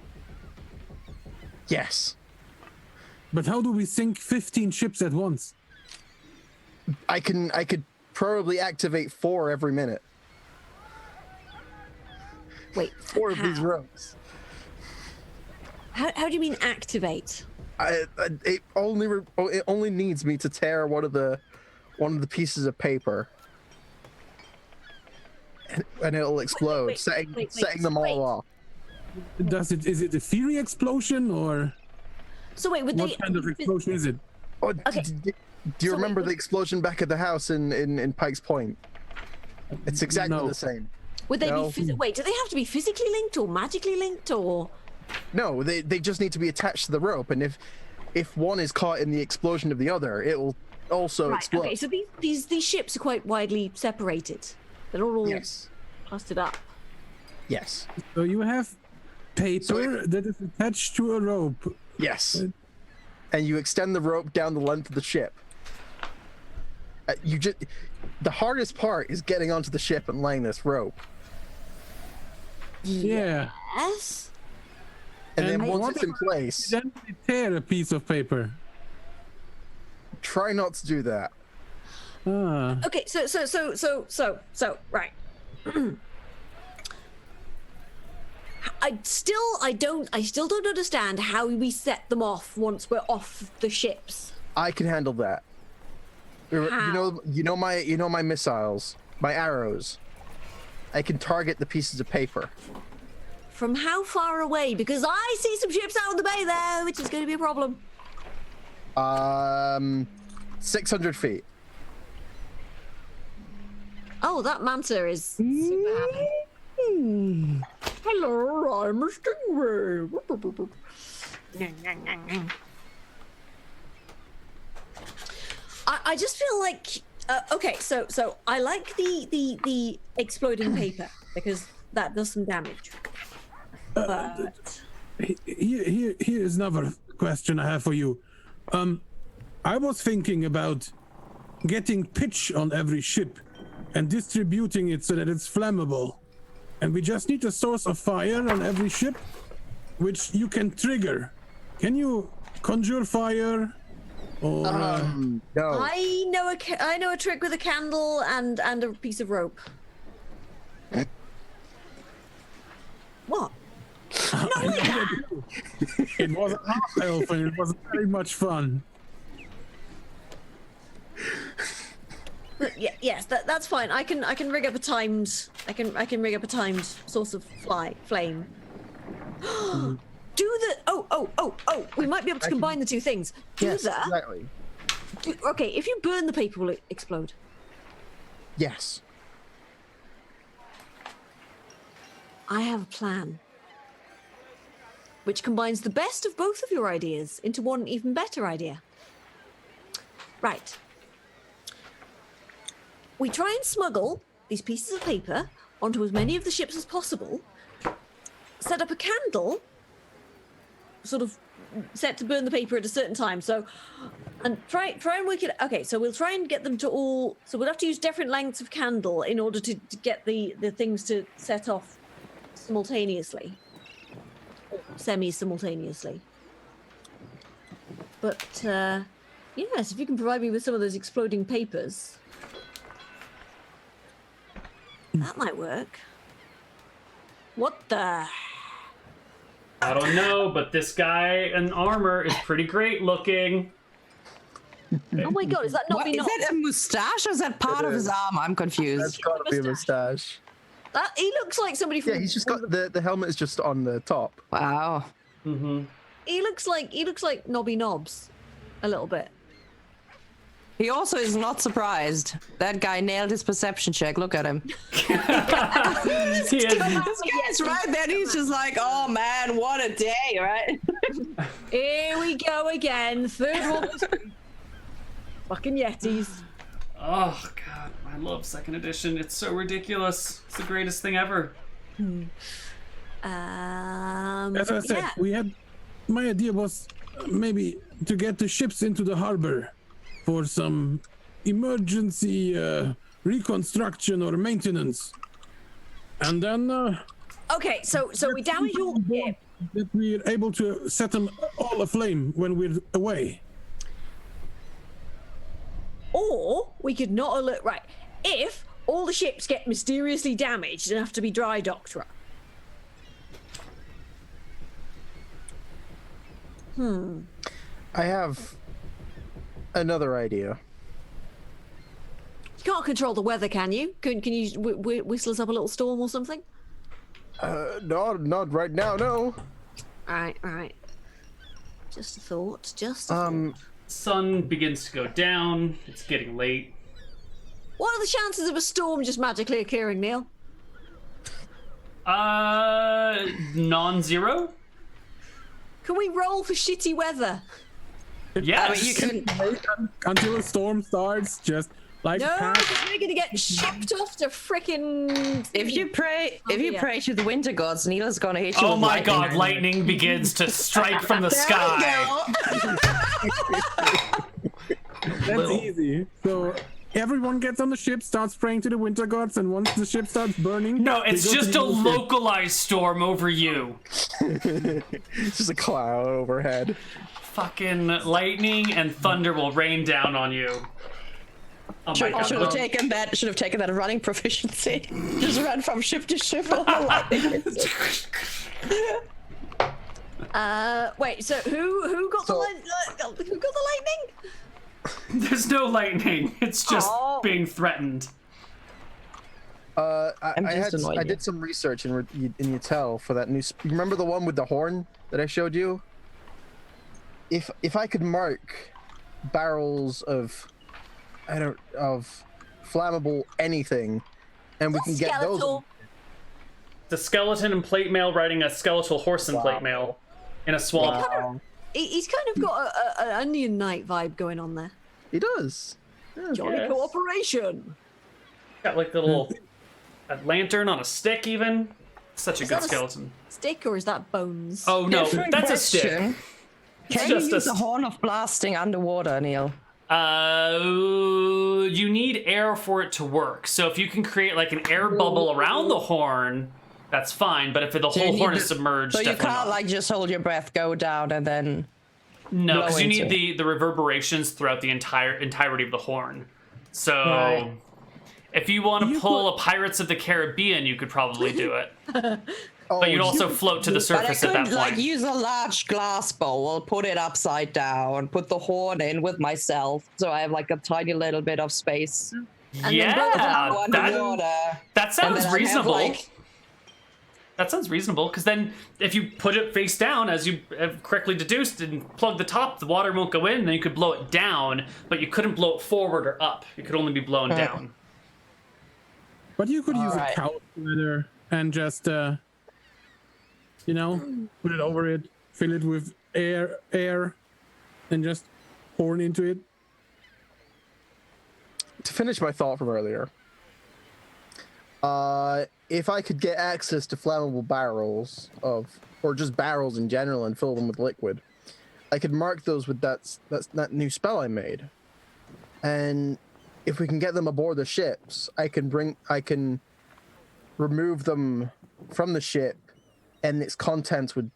Yes. But how do we sink 15 ships at once? I could probably activate 4 every minute. Wait, 4 of these how? ropes. How do you mean activate? It only needs me to tear one of the pieces of paper, and it'll explode, wait, setting them all wait. off. Is it a theory explosion or So wait, would they? what kind of explosion is it? Oh, Okay. do you So remember wait, the explosion back at the house in Pikes Point? It's exactly No. the same. Would they No. be? Wait, do they have to be physically linked or magically linked or? No, they just need to be attached to the rope, and if one is caught in the explosion of the other, it will also Right. explode. Okay. So these ships are quite widely separated. They're not all Yes. clustered up. Yes. So you have paper So that is attached to a rope. Yes. And you extend the rope down the length of the ship. The hardest part is getting onto the ship and laying this rope. Yeah. Yes. And then And once what it's in place, Then we tear a piece of paper. try not to do that. Ah. Okay. So right. I still don't understand how we set them off once we're off the ships. I can handle that. How? You know my missiles, my arrows. I can target the pieces of paper. From how far away? Because I see some ships out in the bay there, which is going to be a problem. 600 feet. Oh, that manta is super happy. Hello, I'm a stingray. I just feel like okay, so I like the exploding paper because that does some damage. But Here is another question I have for you. I was thinking about getting pitch on every ship and distributing it so that it's flammable. And we just need a source of fire on every ship, which you can trigger. Can you conjure fire? Or No. I know a trick with a candle and a piece of rope. What? Not like that. it was an half elf and it was very much fun. Yes, that's fine. I can rig up a timed. I can rig up a timed source of flame. Do the oh! We might be able to combine the two things. Do Yes, that. exactly. Okay, if you burn the paper, will it explode? Yes. I have a plan, which combines the best of both of your ideas into one even better idea. Right. We try and smuggle these pieces of paper onto as many of the ships as possible, set up a candle sort of set to burn the paper at a certain time. So, and try and work it. Okay, so we'll try and get them to all. So we'll have to use different lengths of candle in order to get the things to set off simultaneously, or semi-simultaneously. But yes, if you can provide me with some of those exploding papers, that might work. What the? I don't know, but this guy in armor is pretty great looking. Oh my god, is that not? What, is that a mustache or is that part of his arm? I'm confused. That's gotta be a mustache. That he looks like somebody from. Yeah, he's just got the helmet is just on the top. Wow. Mm-hmm. He looks like Nobby Knobs, a little bit. He also is not surprised. That guy nailed his perception check. Look at him. He is, This guy's right there. And he's just like, oh man, what a day, right? Here we go again. Third one. Fucking Yetis. oh god, I love second edition. It's so ridiculous. It's the greatest thing ever. As I said, yeah. my idea was maybe to get the ships into the harbor for some emergency reconstruction or maintenance. And then Okay, so we damage all the ship. that we're able to set them all aflame when we're away. Or we could not alert. Right, if all the ships get mysteriously damaged and have to be dry docked. Right. I have another idea. You can't control the weather, can you? Can you whistle us up a little storm or something? Not right now, no. All right. Just a thought. Just a thought. Sun begins to go down. It's getting late. What are the chances of a storm just magically occurring, Neal? Non-zero? Can we roll for shitty weather? Yes. I mean, you can. Until a storm starts, just like No, pass. because we're gonna get shipped off to frickin'. If you pray to the winter gods, Neil's gonna hit you. Oh with my lightning. god, lightning begins to strike from the sky. That's Little. easy. So everyone gets on the ship, starts praying to the winter gods, and once the ship starts burning, No, they it's go to just the a other ship. localized storm over you. It's just a cloud overhead. Fucking lightning and thunder will rain down on you. Oh my Should god. have taken that. Should have taken that running proficiency. Just run from ship to ship on the lightning. Wait. So who got the So- who got the lightning? There's no lightning. It's just Oh. being threatened. I just annoying I you. did some research in Utel for that new. You remember the one with the horn that I showed you? If I could mark barrels of flammable anything, and we can get those. Skeletal. The skeleton and plate mail riding a skeletal horse and plate mail in a swamp. Wow. He's kind of got an Onion Knight vibe going on there. He does. Yeah. Jolly Yes. cooperation. Got like the little a lantern on a stick even. Such a Is good that a skeleton. Stick or is that bones? Oh no, Different that's a stick. question. Can you just a use a s- horn of blasting underwater, Neil? You need air for it to work. So if you can create like an air bubble around the horn, that's fine. But if the you whole need horn the- is submerged, So you definitely can't not. like just hold your breath, go down, and then. No, blow because you into need the reverberations throughout the entirety of the horn. So Right. if you want to You pull a Pirates of the Caribbean, you could probably do it. Oh, But you'd also float to the But I surface at that could point. like use a large glass bowl, put it upside down, put the horn in with myself, so I have like a tiny little bit of space. then both Go Yeah, underwater. that and sounds then I have, reasonable. like- That sounds reasonable, because then if you put it face down, as you have correctly deduced, and plug the top, the water won't go in, then you could blow it down, but you couldn't blow it forward or up. It could only be blown down. But you could use Alright. a couch leather and just, put it over it, fill it with air, and just horn into it. To finish my thought from earlier, if I could get access to flammable barrels or just barrels in general and fill them with liquid, I could mark those with that new spell I made, and if we can get them aboard the ships, I can remove them from the ship, and its contents would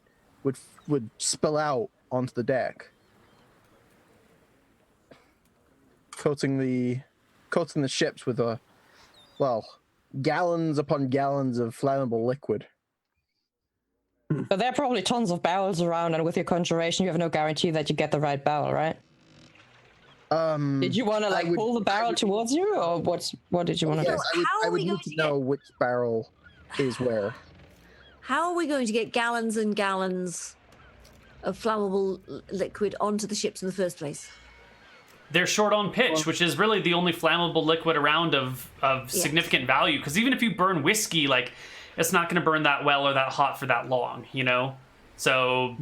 spill out onto the deck, coating the ships with gallons upon gallons of flammable liquid. But there are probably tons of barrels around, and with your conjuration, you have no guarantee that you get the right barrel, right? Did you want to pull the barrel towards you, or what did you want to do? Yes, I would need to know which barrel is where. How are we going to get gallons and gallons of flammable liquid onto the ships in the first place? They're short on pitch, which is really the only flammable liquid around of significant value. Because even if you burn whiskey, it's not going to burn that well or that hot for that long, you know? So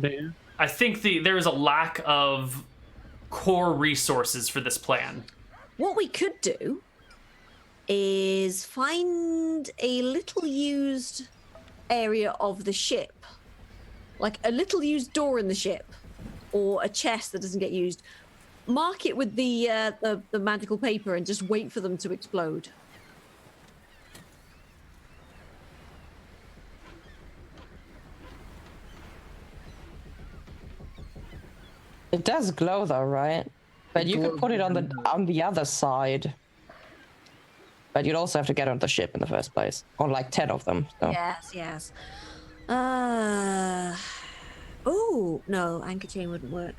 I think there is a lack of core resources for this plan. What we could do is find a little used area of the ship, like a little used door in the ship, or a chest that doesn't get used. Mark it with the magical paper and just wait for them to explode. It does glow though, right? But you could put it on the other side. But you'd also have to get on the ship in the first place. Or 10 of them. So. Yes. Oh, no, anchor chain wouldn't work.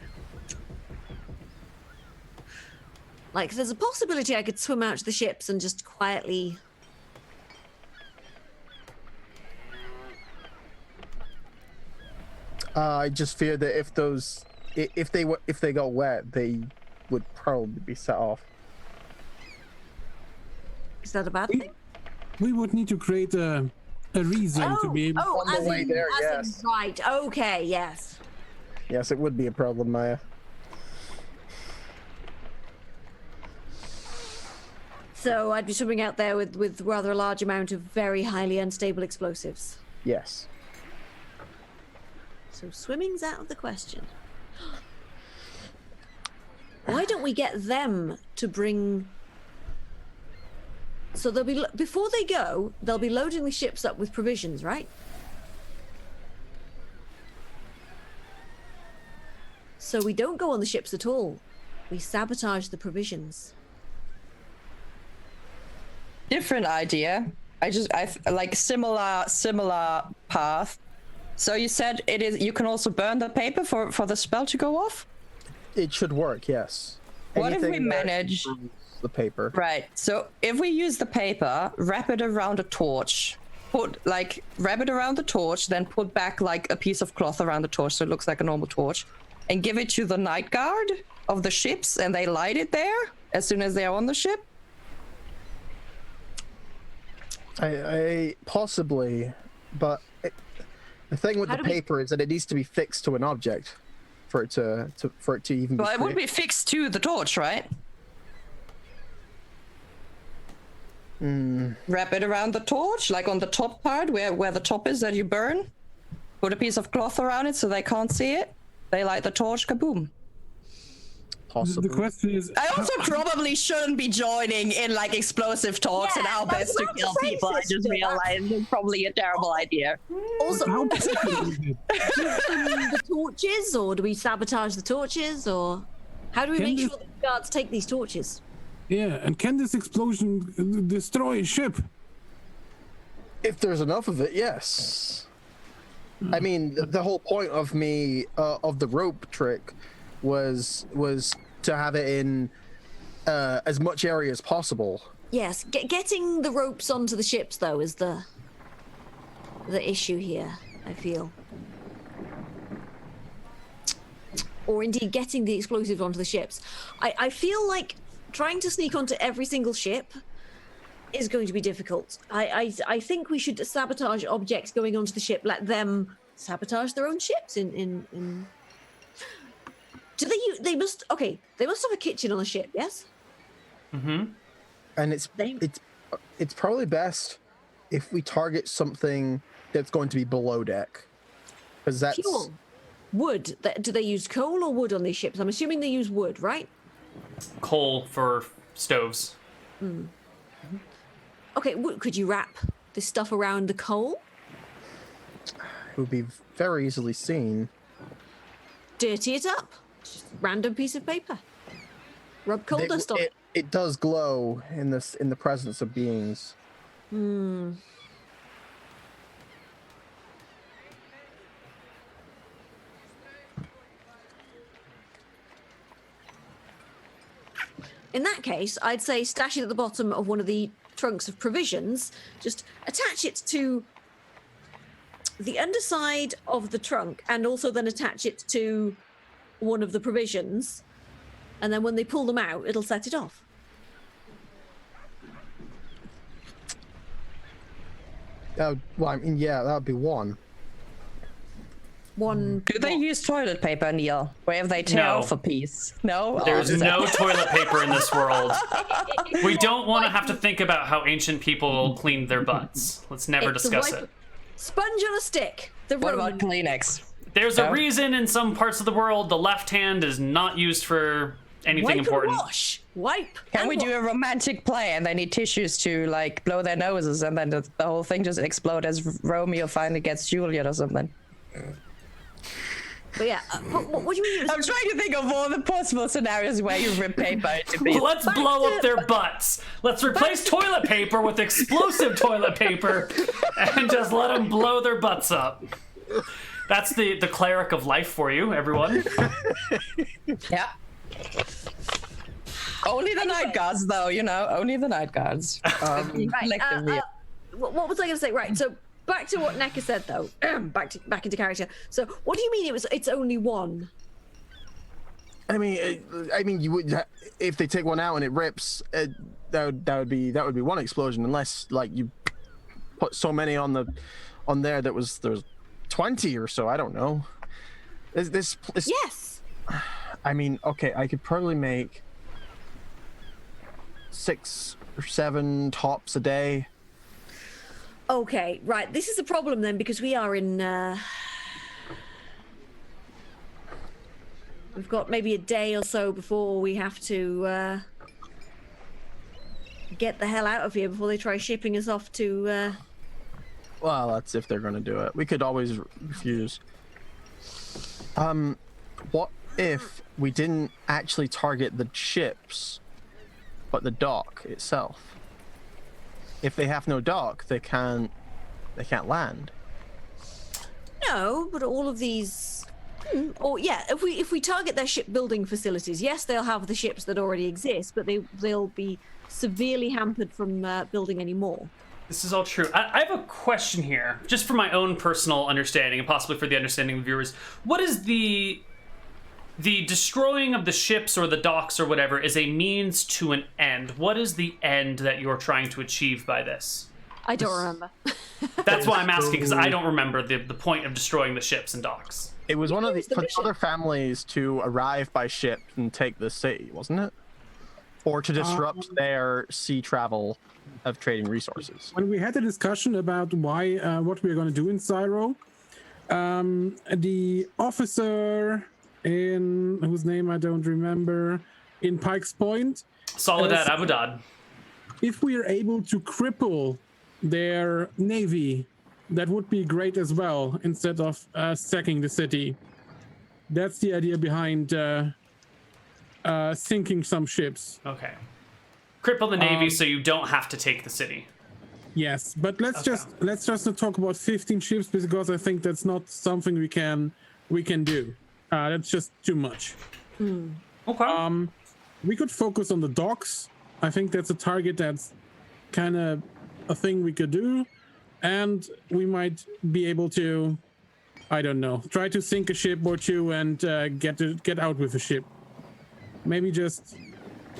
There's a possibility I could swim out to the ships and just quietly... I just fear that if they got wet, they would probably be set off. Is that a bad thing? We would need to create a reason to be able. On the way there, yes. Right. Okay. Yes. Yes, it would be a problem, Maya. So I'd be swimming out there with rather a large amount of very highly unstable explosives. Yes. So swimming's out of the question. Why don't we get them to bring... So they'll be, before they go, they'll be loading the ships up with provisions, right? So we don't go on the ships at all. We sabotage the provisions. Different idea. I like similar path. So you said you can also burn the paper for the spell to go off? It should work, yes. What if we manage the paper? Right. So if we use the paper, wrap it around a torch, wrap it around the torch, then put back a piece of cloth around the torch so it looks like a normal torch, and give it to the night guard of the ships, and they light it there as soon as they're on the ship? I possibly, but the thing with the paper is that it needs to be fixed to an object for it to even. Well, it would be fixed to the torch, right? Wrap it around the torch, on the top part where the top is that you burn. Put a piece of cloth around it so they can't see it. They light the torch, kaboom. Possibly. The question is, I also probably shouldn't be joining in explosive talks and how best to kill people. I just realized it's probably a terrible idea. Also, how give them the torches, or do we sabotage the torches, or how do we make sure the guards take these torches? Yeah, and can this explosion destroy a ship? If there's enough of it, yes. I mean, the whole point of me of the rope trick was to have it in as much area as possible. Yes, getting the ropes onto the ships though is the issue here, I feel. Or indeed getting the explosives onto the ships. I feel like trying to sneak onto every single ship is going to be difficult. I think we should sabotage objects going onto the ship, let them sabotage their own ships in Do they must have a kitchen on the ship, yes? Mm-hmm. And it's probably best if we target something that's going to be below deck. Because that's fuel. wood. Do they use coal or wood on these ships? I'm assuming they use wood, right? Coal for stoves. Okay, could you wrap this stuff around the coal? It would be very easily seen. Dirty it up. Just random piece of paper. Rub coal dust on it. It does glow in the presence of beings. In that case, I'd say stash it at the bottom of one of the trunks of provisions. Just attach it to the underside of the trunk and also then attach it to one of the provisions. And then when they pull them out, it'll set it off. Well, I mean, yeah, that would be one. One. Do they use toilet paper, Neal? Or have they tear No. off a piece? No? There's Oh, no toilet paper in this world. We don't want to have to think about how ancient people cleaned their butts. Let's never It's a discuss wipe- it. Sponge on a stick. The What about Roman. Kleenex? There's a No? reason in some parts of the world the left hand is not used for anything Wipe important. and wash. Wipe. Can and we do wash. a romantic play and they need tissues to like blow their noses and then the whole thing just explode as Romeo finally gets Juliet or something? But yeah, what do you mean? I'm trying to think of all the possible scenarios where you rip paper into pieces. Let's blow up their butts. Let's replace toilet paper with explosive toilet paper and just let them blow their butts up. That's the cleric of life for you, everyone. Yeah. Only the night guards, though, you know, only the night guards. Collectively. What was I going to say? Right. So back to what Neka said, though. back into character. So what do you mean it's only one? I mean, you would if they take one out and it rips. That would be one explosion, unless like you put so many on there there's 20 or so. I don't know. This Yes. I mean, okay, I could probably make 6 or 7 tops a day. Okay. Right. This is a problem then because we are in. We've got maybe a day or so before we have to get the hell out of here before they try shipping us off to. Well, that's if they're going to do it. We could always refuse. What if we didn't actually target the ships, but the dock itself? If they have no dock, they can't land. No, but all of these. Or yeah, if we target their shipbuilding facilities, yes, they'll have the ships that already exist, but they'll be severely hampered from building any more. This is all true. I have a question here, just for my own personal understanding, and possibly for the understanding of viewers. What is the destroying of the ships or the docks or whatever is a means to an end? What is the end that you're trying to achieve by this? I don't remember. That's why I'm asking, because I don't remember the point of destroying the ships and docks. It was one of was the the mission. other families to arrive by ship and take the city, wasn't it? Or to disrupt their sea travel of trading resources. When we had a discussion about why what we are going to do in Sairo, the officer in whose name I don't remember in Pike's Point, Soledad Abudad. if we are able to cripple their navy, that would be great as well, instead of sacking the city. That's the idea behind sinking some ships. Okay. Cripple the navy so you don't have to take the city. Yes, but let's just not talk about 15 ships, because I think that's not something we can do. That's just too much. Okay. We could focus on the docks. I think that's a target that's kind of a thing we could do, and we might be able to, I don't know, try to sink a ship or two and get out with a ship. Maybe just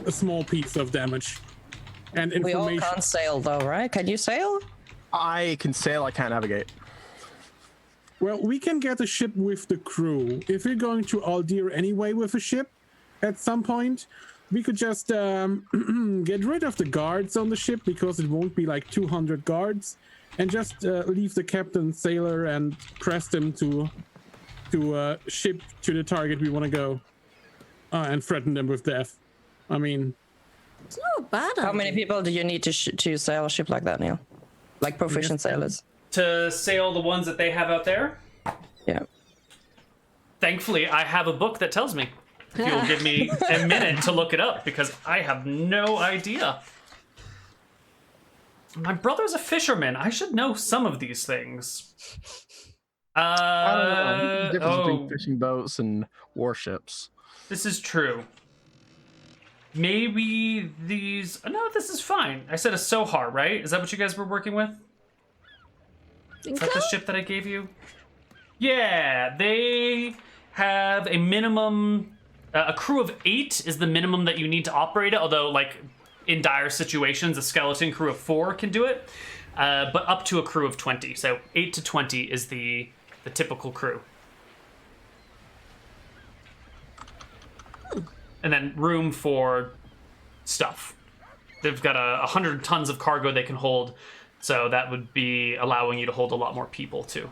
a small piece of damage and We all information. can't sail, though, right? Can you sail? I can sail, I can't navigate. Well, we can get a ship with the crew. If we're going to Aldir anyway with a ship at some point, we could just get rid of the guards on the ship, because it won't be like 200 guards, and just leave the captain, sailor, and press them to to ship to the target we want to go and threaten them with death. I mean, It's not a bad idea. How many people do you need to sail a ship like that, Neal? Like proficient sailors? To sail the ones that they have out there, Yeah. thankfully, I have a book that tells me. If you'll give me a minute to look it up, because I have no idea. My brother's a fisherman. I should know some of these things. I don't know. The difference between Oh, fishing boats and warships. this is true. Maybe these... No, this is fine. I said a Sohar, right? Is that what you guys were working with? Think Is that the so? ship that I gave you? Yeah, they have a minimum... a crew of 8 is the minimum that you need to operate it, although, like, in dire situations, a skeleton crew of 4 can do it. But up to a crew of 20. So 8 to 20 is the typical crew. And then room for stuff. They've got 100 tons of cargo they can hold, so that would be allowing you to hold a lot more people, too.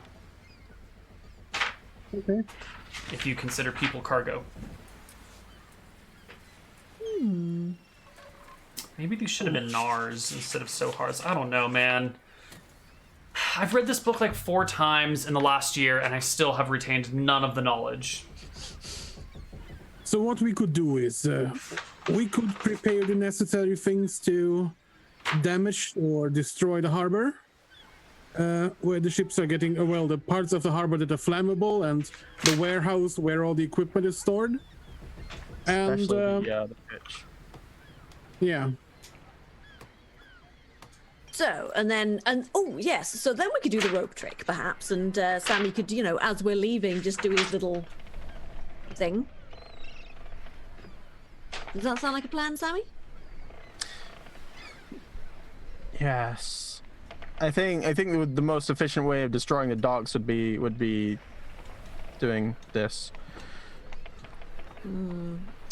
okay. If you consider people cargo. Maybe these should have been Nars instead of Sohars. I don't know, man. I've read this book like 4 times in the last year, and I still have retained none of the knowledge. So what we could do is we could prepare the necessary things to damage or destroy the harbor, where the ships are getting, well, the parts of the harbor that are flammable, and the warehouse where all the equipment is stored. And Especially the pitch. yeah, So, yes, so then we could do the rope trick, perhaps, and Sammy could, as we're leaving, just do his little thing. Does that sound like a plan, Sammy? Yes. I think the most efficient way of destroying the docks would be doing this.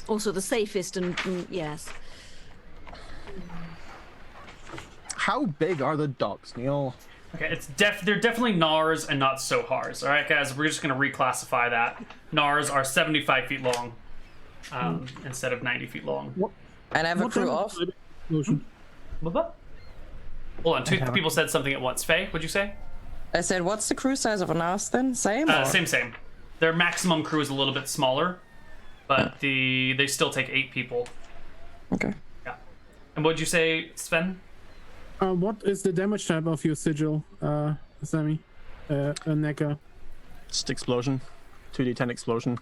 Also the safest and yes. How big are the docks, Neal? Okay, they're definitely Nars and not Sohars. All right, guys, we're just going to reclassify that. Nars are 75 feet long instead of 90 feet long. And I have a what crew kind off. of explosion? What? Hold on, 2 people said something at once. Faye, what'd you say? I said, what's the crew size of an Nars then? Same? Or? Same. Their maximum crew is a little bit smaller, but they still take 8 people. Okay. Yeah. And what'd you say, Sven? What is the damage type of your sigil, Sammy? NECA. Just explosion. 2d10 explosion.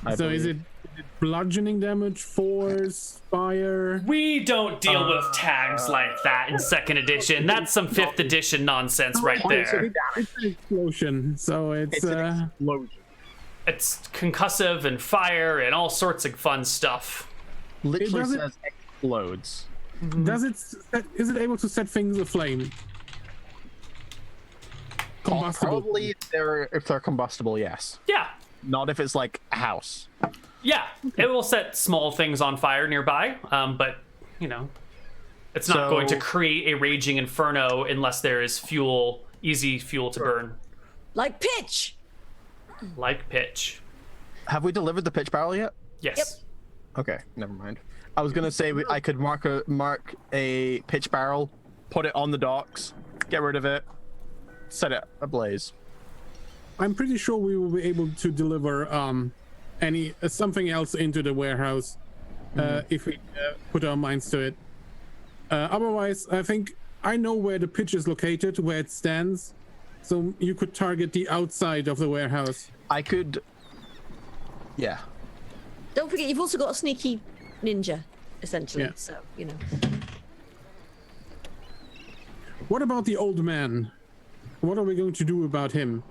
I So is believe. it bludgeoning damage, force, fire? We don't deal with tags like that in 2nd edition. That's some 5th edition nonsense right there. It's an explosion, so it's an explosion. It's concussive and fire and all sorts of fun stuff. Literally doesn't- says explodes. Does it? Is it able to set things aflame? Combustible. Probably if they're combustible, yes. Yeah. Not if it's like a house. Yeah. It will set small things on fire nearby, but, it's not going to So- create a raging inferno unless there is easy fuel to burn, Like pitch! like pitch. Have we delivered the pitch barrel yet? Yes. Okay, never mind. I was gonna say I could mark a pitch barrel, put it on the docks, get rid of it, set it ablaze. I'm pretty sure we will be able to deliver something else into the warehouse if we put our minds to it. Otherwise, I think I know where the pitch is located, where it stands, so you could target the outside of the warehouse. I could. Yeah. Don't forget, you've also got a sneaky ninja, essentially, Yeah. so, What about the old man? What are we going to do about him?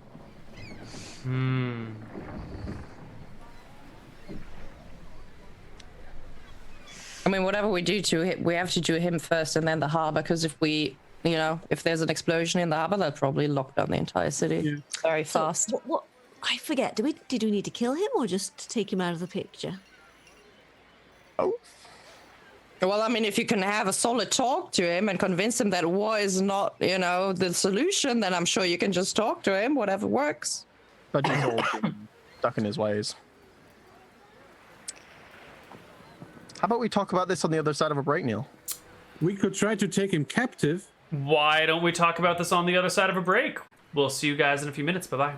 I mean, whatever we do to him, we have to do him first and then the harbor, because if if there's an explosion in the harbor, they'll probably lock down the entire city Yeah. very fast. What? I forget, did we need to kill him or just take him out of the picture? Oh. Well, I mean, if you can have a solid talk to him and convince him that war is not, the solution, then I'm sure you can just talk to him, whatever works. But just hold him. stuck in his ways. How about we talk about this on the other side of a break, Neal? We could try to take him captive. Why don't we talk about this on the other side of a break? We'll see you guys in a few minutes. Bye-bye.